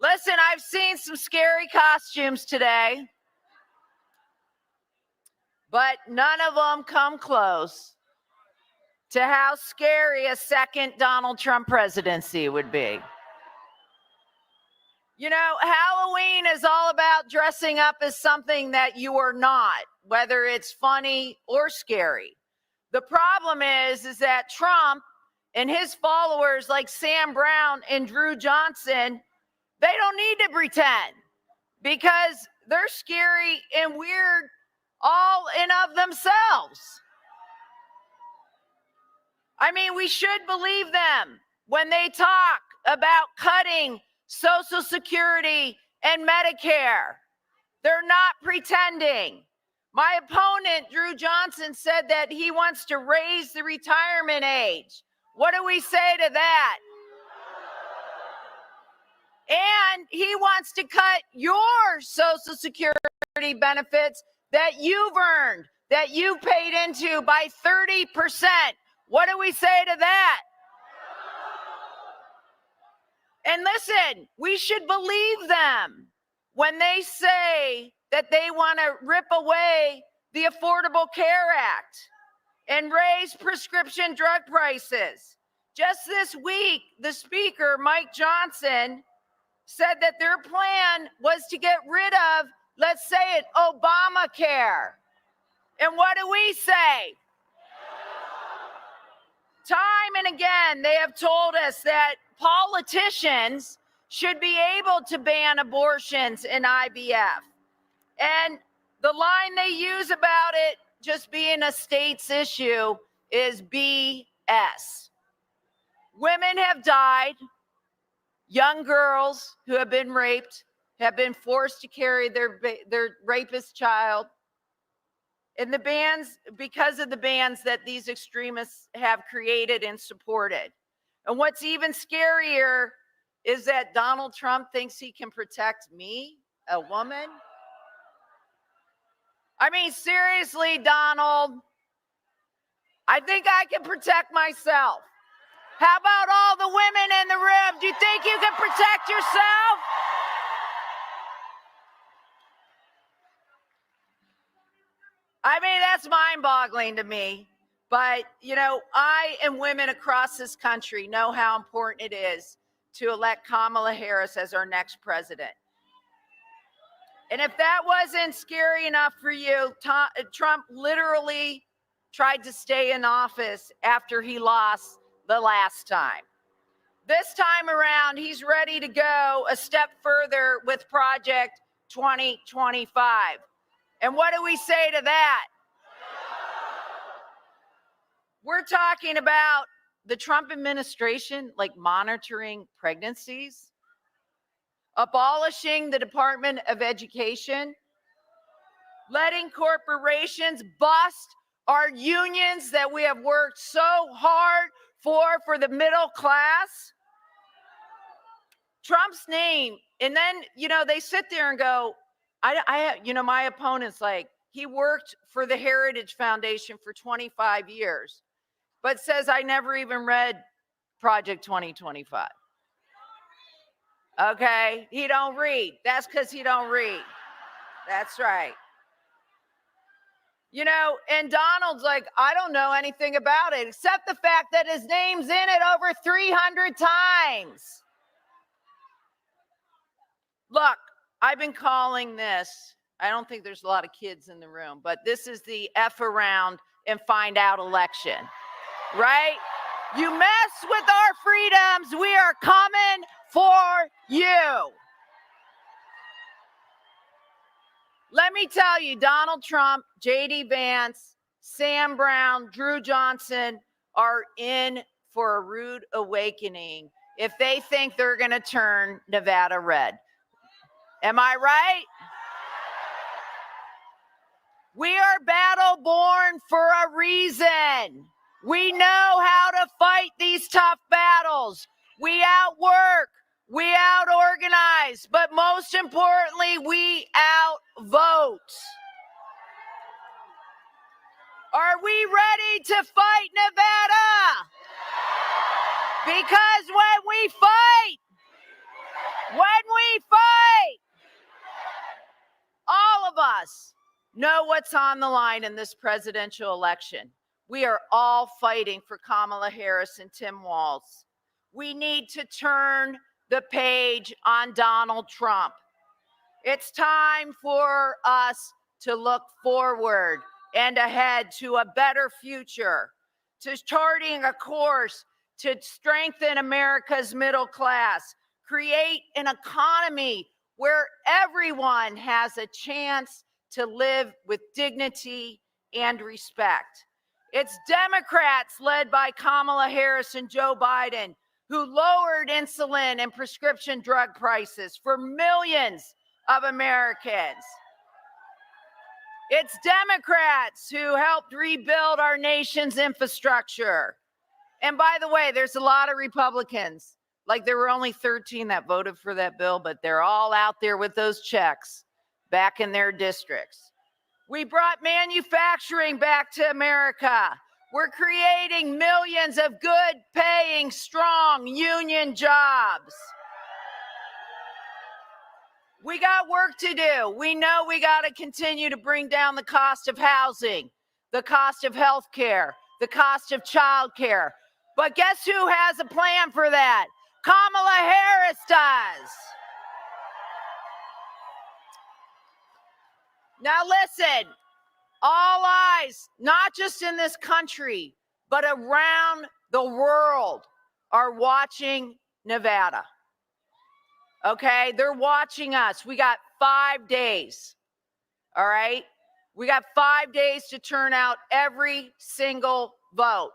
S7: Listen, I've seen some scary costumes today, but none of them come close to how scary a second Donald Trump presidency would be. You know, Halloween is all about dressing up as something that you are not, whether it's funny or scary. The problem is that Trump and his followers like Sam Brown and Drew Johnson, they don't need to pretend because they're scary and weird all in of themselves. I mean, we should believe them when they talk about cutting Social Security and Medicare. They're not pretending. My opponent, Drew Johnson, said that he wants to raise the retirement age. What do we say to that? And he wants to cut your Social Security benefits that you've earned, that you paid into by 30%. What do we say to that? And listen, we should believe them when they say that they want to rip away the Affordable Care Act and raise prescription drug prices. Just this week, the Speaker, Mike Johnson, said that their plan was to get rid of, let's say it, Obamacare. And what do we say? Time and again, they have told us that politicians should be able to ban abortions and IVF. And the line they use about it just being a state's issue is BS. Women have died. Young girls who have been raped have been forced to carry their rapist child. And the bans, because of the bans that these extremists have created and supported. And what's even scarier is that Donald Trump thinks he can protect me, a woman. I mean, seriously, Donald, I think I can protect myself. How about all the women in the room? Do you think you can protect yourself? I mean, that's mind-boggling to me. But, you know, I and women across this country know how important it is to elect Kamala Harris as our next president. And if that wasn't scary enough for you, Trump literally tried to stay in office after he lost the last time. This time around, he's ready to go a step further with Project 2025. And what do we say to that? We're talking about the Trump administration, like monitoring pregnancies, abolishing the Department of Education, letting corporations bust our unions that we have worked so hard for the middle class. Trump's name, and then, you know, they sit there and go, my opponent's like, he worked for the Heritage Foundation for 25 years, but says I never even read Project 2025. Okay, he don't read. That's because he don't read. That's right. You know, and Donald's like, I don't know anything about it, except the fact that his name's in it over 300 times. Look, I've been calling this, I don't think there's a lot of kids in the room, but this is the F around and find out election, right? You mess with our freedoms, we are coming for you. Let me tell you, Donald Trump, J.D. Vance, Sam Brown, Drew Johnson are in for a rude awakening if they think they're going to turn Nevada red. Am I right? We are battle born for a reason. We know how to fight these tough battles. We outwork, we out-organize, but most importantly, we outvote. Are we ready to fight Nevada? Because when we fight, all of us know what's on the line in this presidential election. We are all fighting for Kamala Harris and Tim Walz. We need to turn the page on Donald Trump. It's time for us to look forward and ahead to a better future, to charting a course to strengthen America's middle class, create an economy where everyone has a chance to live with dignity and respect. It's Democrats led by Kamala Harris and Joe Biden who lowered insulin and prescription drug prices for millions of Americans. It's Democrats who helped rebuild our nation's infrastructure. And by the way, there's a lot of Republicans. Like there were only 13 that voted for that bill, but they're all out there with those checks back in their districts. We brought manufacturing back to America. We're creating millions of good paying, strong union jobs. We got work to do. We know we got to continue to bring down the cost of housing, the cost of health care, the cost of child care. But guess who has a plan for that? Kamala Harris does. Now listen, all eyes, not just in this country, but around the world are watching Nevada. Okay, they're watching us. We got 5 days, all right? We got 5 days to turn out every single vote.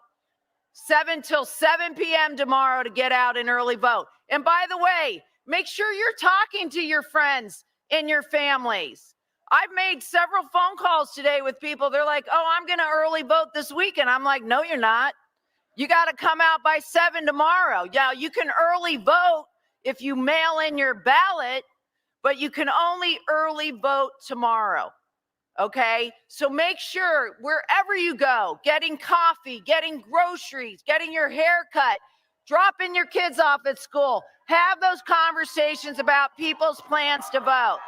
S7: 7 till 7 p.m. tomorrow to get out and early vote. And by the way, make sure you're talking to your friends and your families. I've made several phone calls today with people. They're like, oh, I'm going to early vote this weekend. I'm like, no, you're not. You got to come out by 7 tomorrow. Yeah, you can early vote if you mail in your ballot, but you can only early vote tomorrow. Okay, so make sure wherever you go, getting coffee, getting groceries, getting your hair cut, dropping your kids off at school, have those conversations about people's plans to vote.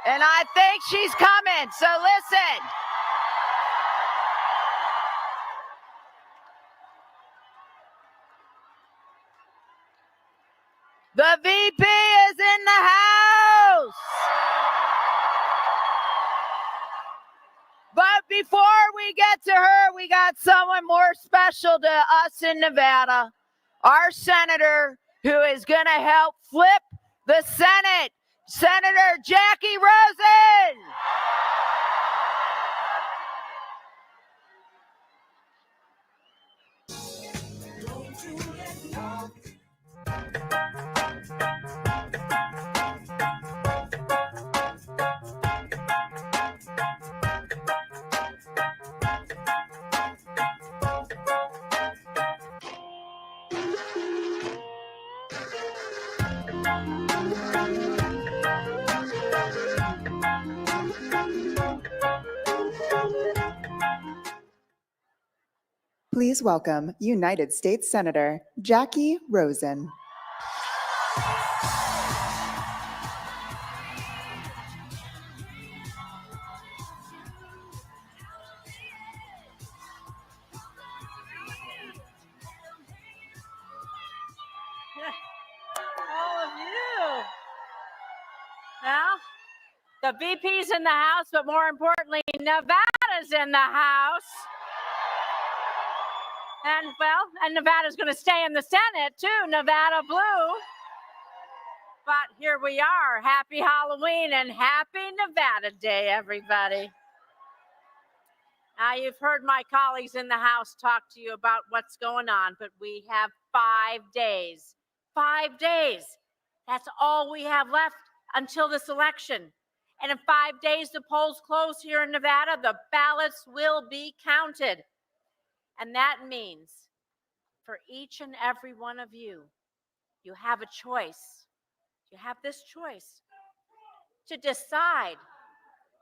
S7: And I think she's coming, so listen. The VP is in the house. But before we get to her, we got someone more special to us in Nevada, our senator who is going to help flip the Senate, Senator Jackie Rosen.
S4: Please welcome United States Senator Jackie Rosen.
S2: All of you. Well, the VP's in the house, but more importantly, Nevada's in the house. And Nevada's going to stay in the Senate too, Nevada Blue. But here we are. Happy Halloween and happy Nevada Day, everybody. Now, you've heard my colleagues in the House talk to you about what's going on, but we have 5 days. 5 days. That's all we have left until this election. And in 5 days, the polls close here in Nevada. The ballots will be counted. And that means for each and every one of you, you have a choice. You have this choice to decide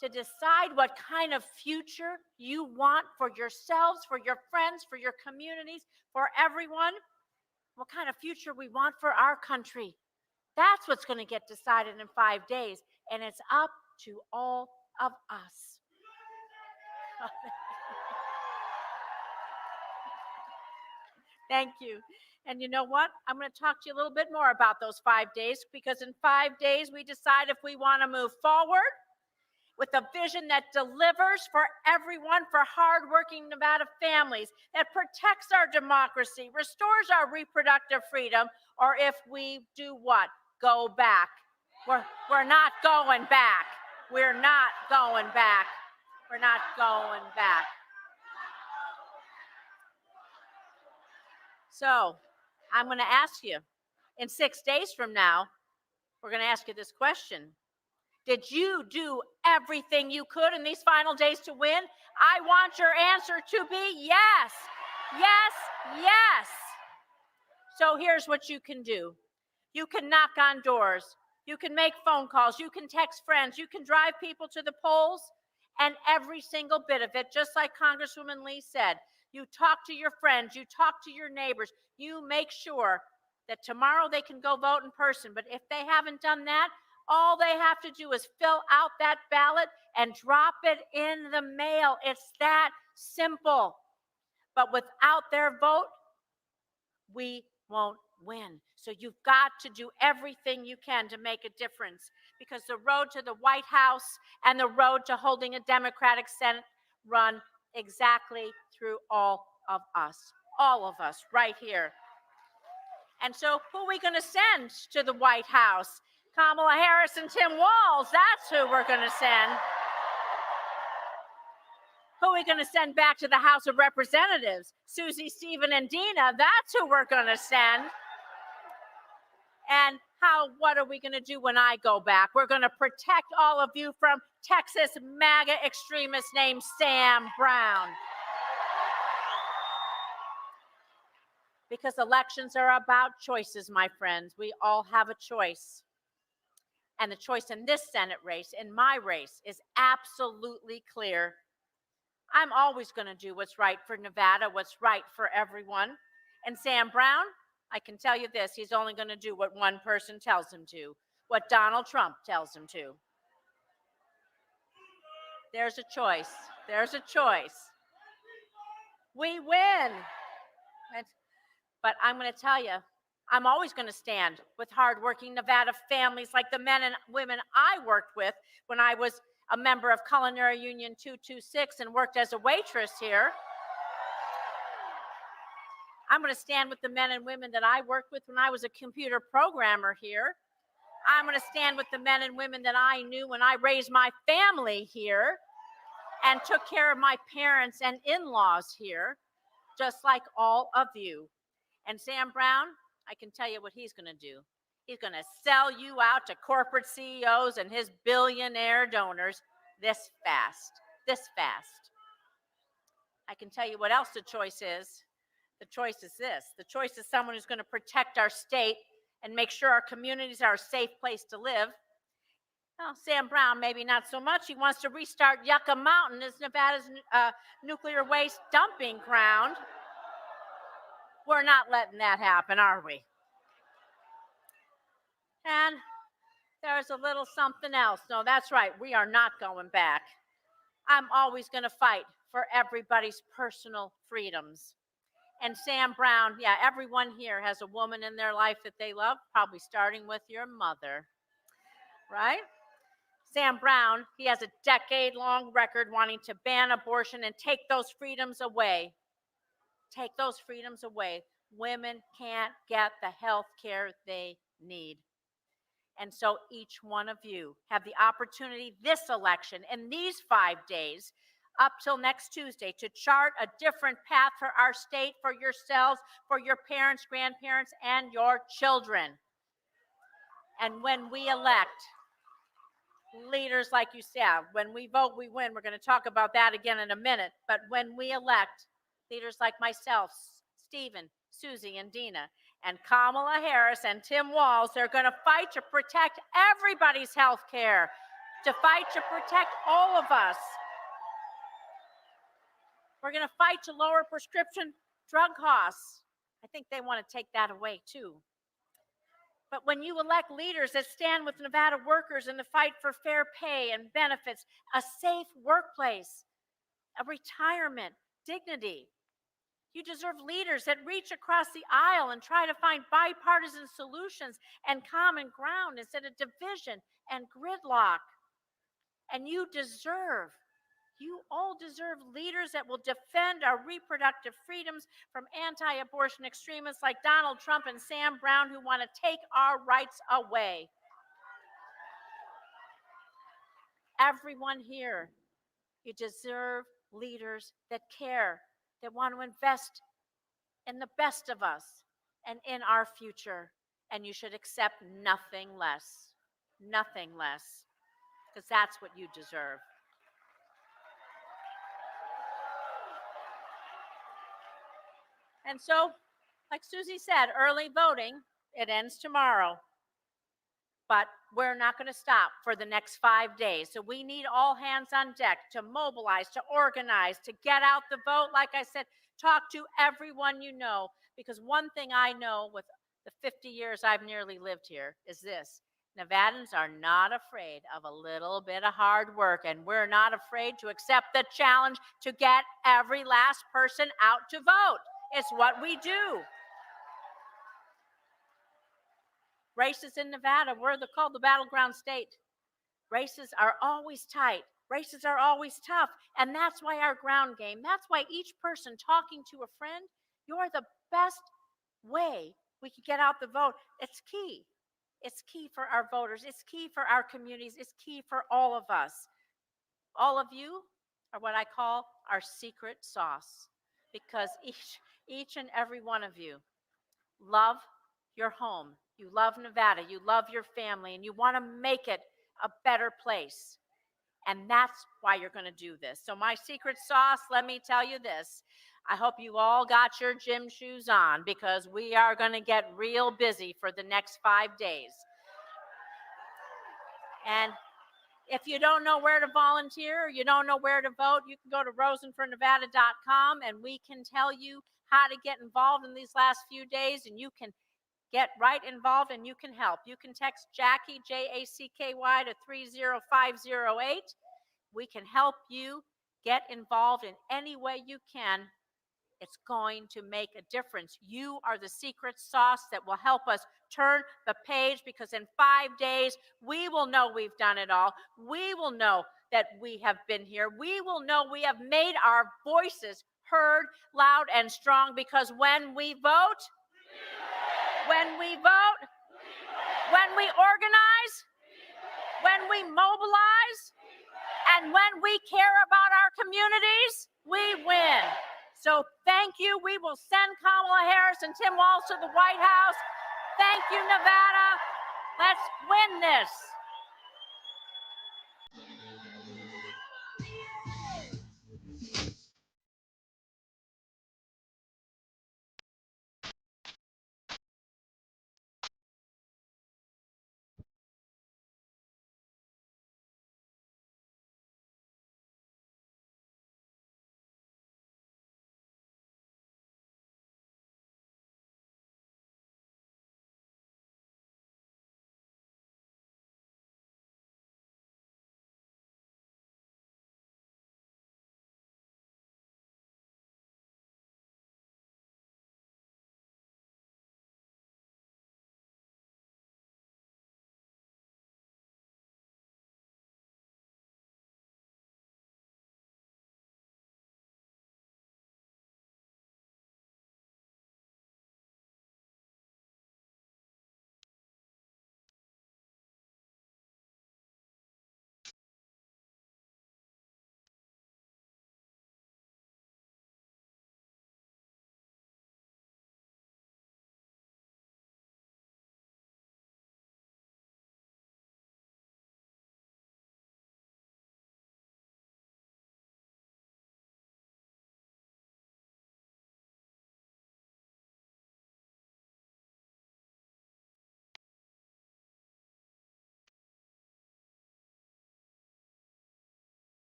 S8: to decide what kind of future you want for yourselves, for your friends, for your communities, for everyone, what kind of future we want for our country. That's what's going to get decided in 5 days, and it's up to all of us. Thank you. And you know what? I'm going to talk to you a little bit more about those 5 days, because in 5 days, we decide if we want to move forward with a vision that delivers for everyone, for hardworking Nevada families, that protects our democracy, restores our reproductive freedom, or if we do what? Go back. We're not going back. We're not going back. We're not going back. So I'm going to ask you, in 6 days from now, we're going to ask you this question. Did you do everything you could in these final days to win? I want your answer to be yes, yes, yes. So here's what you can do. You can knock on doors. You can make phone calls. You can text friends. You can drive people to the polls. And every single bit of it, just like Congresswoman Lee said, you talk to your friends. You talk to your neighbors. You make sure that tomorrow they can go vote in person. But if they haven't done that, all they have to do is fill out that ballot and drop it in the mail. It's that simple. But without their vote, we won't win. So you've got to do everything you can to make a difference, because the road to the White House and the road to holding a Democratic Senate run exactly through all of us right here. And so who are we going to send to the White House? Kamala Harris and Tim Walz, that's who we're going to send. Who are we going to send back to the House of Representatives? Susie, Stephen, and Dina, that's who we're going to send. And what are we going to do when I go back? We're going to protect all of you from Texas MAGA extremist named Sam Brown. Because elections are about choices, my friends. We all have a choice. And the choice in this Senate race, in my race, is absolutely clear. I'm always going to do what's right for Nevada, what's right for everyone. And Sam Brown, I can tell you this, he's only going to do what one person tells him to, what Donald Trump tells him to. There's a choice. There's a choice. We win. But I'm going to tell you, I'm always going to stand with hardworking Nevada families like the men and women I worked with when I was a member of Culinary Union 226 and worked as a waitress here. I'm going to stand with the men and women that I worked with when I was a computer programmer here. I'm going to stand with the men and women that I knew when I raised my family here and took care of my parents and in-laws here, just like all of you. And Sam Brown, I can tell you what he's going to do. He's going to sell you out to corporate CEOs and his billionaire donors this fast. I can tell you what else the choice is. The choice is this. The choice is someone who's going to protect our state and make sure our communities are a safe place to live. Well, Sam Brown, maybe not so much. He wants to restart Yucca Mountain as Nevada's nuclear waste dumping ground. We're not letting that happen, are we? And there's a little something else. No, that's right. We are not going back. I'm always going to fight for everybody's personal freedoms. And Sam Brown, yeah, everyone here has a woman in their life that they love, probably starting with your mother, right? Sam Brown, he has a decade-long record wanting to ban abortion and take those freedoms away. Take those freedoms away. Women can't get the health care they need. And so each one of you have the opportunity this election in these 5 days up till next Tuesday to chart a different path for our state, for yourselves, for your parents, grandparents, and your children. And when we elect leaders like you said, when we vote, we win. We're going to talk about that again in a minute. But when we elect leaders like myself, Stephen, Susie, and Dina, and Kamala Harris and Tim Walz, they're going to fight to protect everybody's health care, to fight to protect all of us. We're going to fight to lower prescription drug costs. I think they want to take that away too. But when you elect leaders that stand with Nevada workers in the fight for fair pay and benefits, a safe workplace, a retirement, dignity, you deserve leaders that reach across the aisle and try to find bipartisan solutions and common ground instead of division and gridlock. And you all deserve leaders that will defend our reproductive freedoms from anti-abortion extremists like Donald Trump and Sam Brown who want to take our rights away. Everyone here, you deserve leaders that care, that want to invest in the best of us and in our future. And you should accept nothing less, because that's what you deserve. And so, like Susie said, early voting, it ends tomorrow. But we're not going to stop for the next 5 days. So we need all hands on deck to mobilize, to organize, to get out the vote. Like I said, talk to everyone you know, because one thing I know with the 50 years I've nearly lived here is this: Nevadans are not afraid of a little bit of hard work, and we're not afraid to accept the challenge to get every last person out to vote. It's what we do. Races in Nevada, we're called the battleground state. Races are always tight. Races are always tough. And that's why our ground game, that's why each person talking to a friend, you're the best way we could get out the vote. It's key. It's key for our voters. It's key for our communities. It's key for all of us. All of you are what I call our secret sauce, because each and every one of you love your home. You love Nevada. You love your family, and you want to make it a better place. And that's why you're going to do this. So my secret sauce, let me tell you this. I hope you all got your gym shoes on, because we are going to get real busy for the next 5 days. And if you don't know where to volunteer or you don't know where to vote, you can go to rosenfornevada.com and we can tell you how to get involved in these last few days, and you can get right involved and you can help. You can text Jackie, Jacky, to 30508. We can help you get involved in any way you can. It's going to make a difference. You are the secret sauce that will help us turn the page, because in 5 days, we will know we've done it all. We will know that we have been here. We will know we have made our voices heard loud and strong, because when we vote, when we organize, when we mobilize, and when we care about our communities, we win. So thank you. We will send Kamala Harris and Tim Walz to the White House. Thank you, Nevada. Let's win this.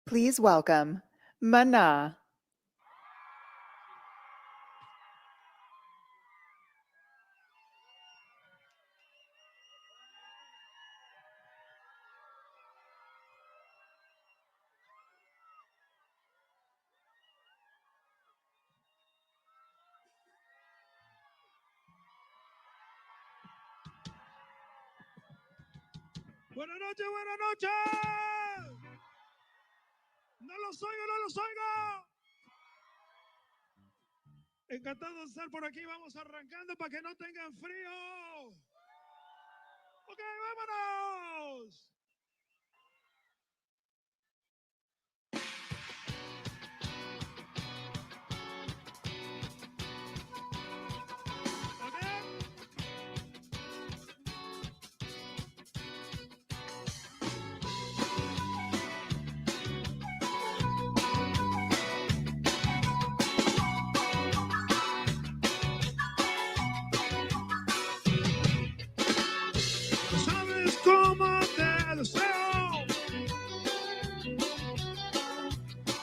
S4: Please welcome Mana.
S9: Buenas noches, buenas noches. No los oigo, no los oigo. Encantado de estar por aquí. Vamos arrancando para que no tengan frío. Ok, vámonos. ¿Sabes cómo te deseo?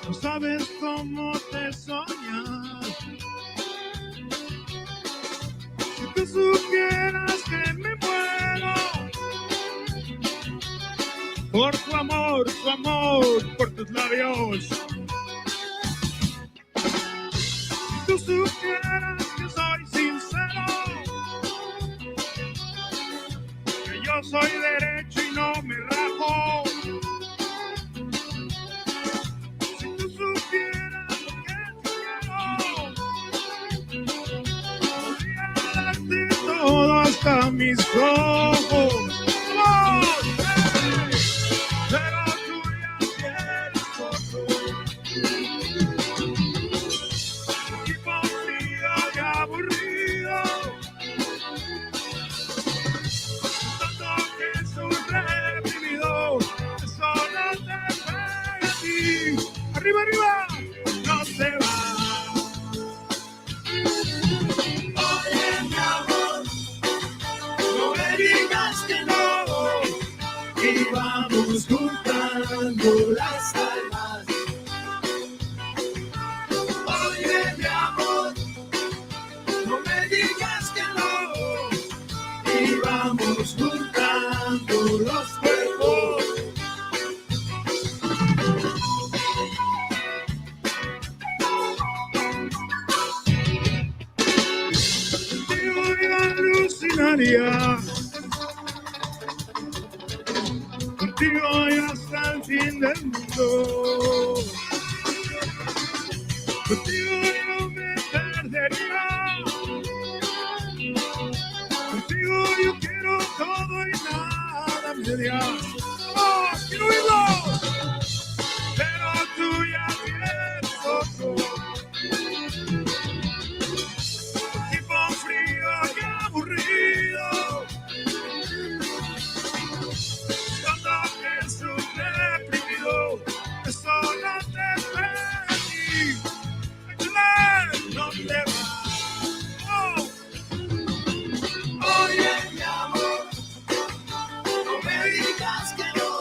S9: No sabes cómo te soñas. Si tú supieras que me muero por tu amor, por tus labios. Si tú supieras que soy sincero, que yo soy derecho y no me rajo. Si tú supieras lo que te quiero, podría darte todo hasta mis ojos. ¡Oh, hey! Pero tú ya tienes otro. Hipócrita y aburrido. Tanto que es un reprimido. Eso no te pega a ti. Arriba, arriba, no te va. Oye, mi amor, no me digas que no. Y vamos juntando las almas. Oye, mi amor, no me digas que no. Y vamos juntando los cuerpos. Contigo yo alucinaría. Contigo yo hasta el fin del mundo. Contigo yo me perdería. Contigo yo quiero todo y nada medias. ¡Vamos, quiero oírlo! Pero tú ya tienes otro. Tipo frío y aburrido. Cuando es un reprimido, eso no te pega a ti. No te va. Oh. Oye, mi amor, no me digas que no.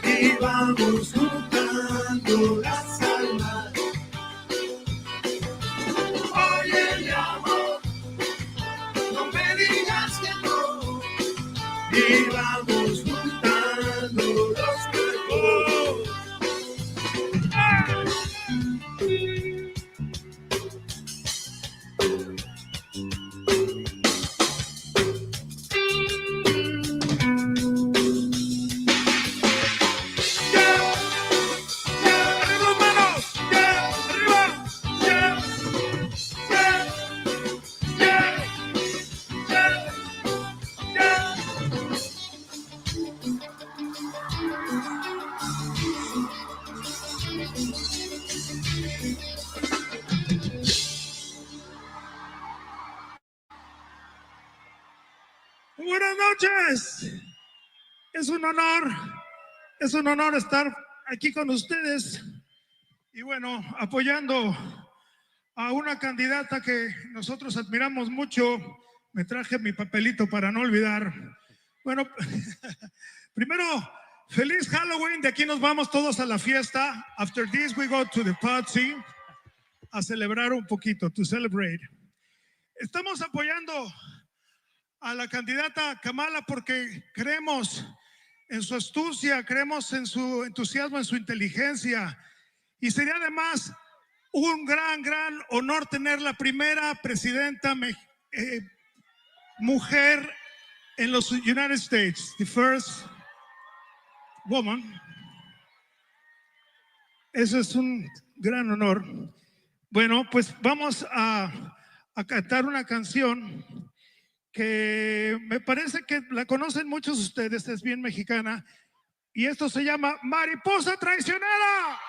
S9: Y vamos juntando las almas. Oye, mi amor, no me digas que no. Y vamos juntando los cuerpos. ¡Ah! Buenas noches. Es un honor estar aquí con ustedes y bueno, apoyando a una candidata que nosotros admiramos mucho. Me traje mi papelito para no olvidar. Bueno, primero feliz Halloween. De aquí nos vamos todos a la fiesta. After this, we go to the party a celebrar un poquito, to celebrate. Estamos apoyando a la candidata Kamala porque creemos en su astucia, creemos en su entusiasmo, en su inteligencia. Y sería además un gran honor tener la primera presidenta mujer en los United States, the first woman. Eso es un gran honor. Bueno, pues vamos a cantar una canción que me parece que la conocen muchos de ustedes, es bien mexicana, y esto se llama Mariposa Traicionera.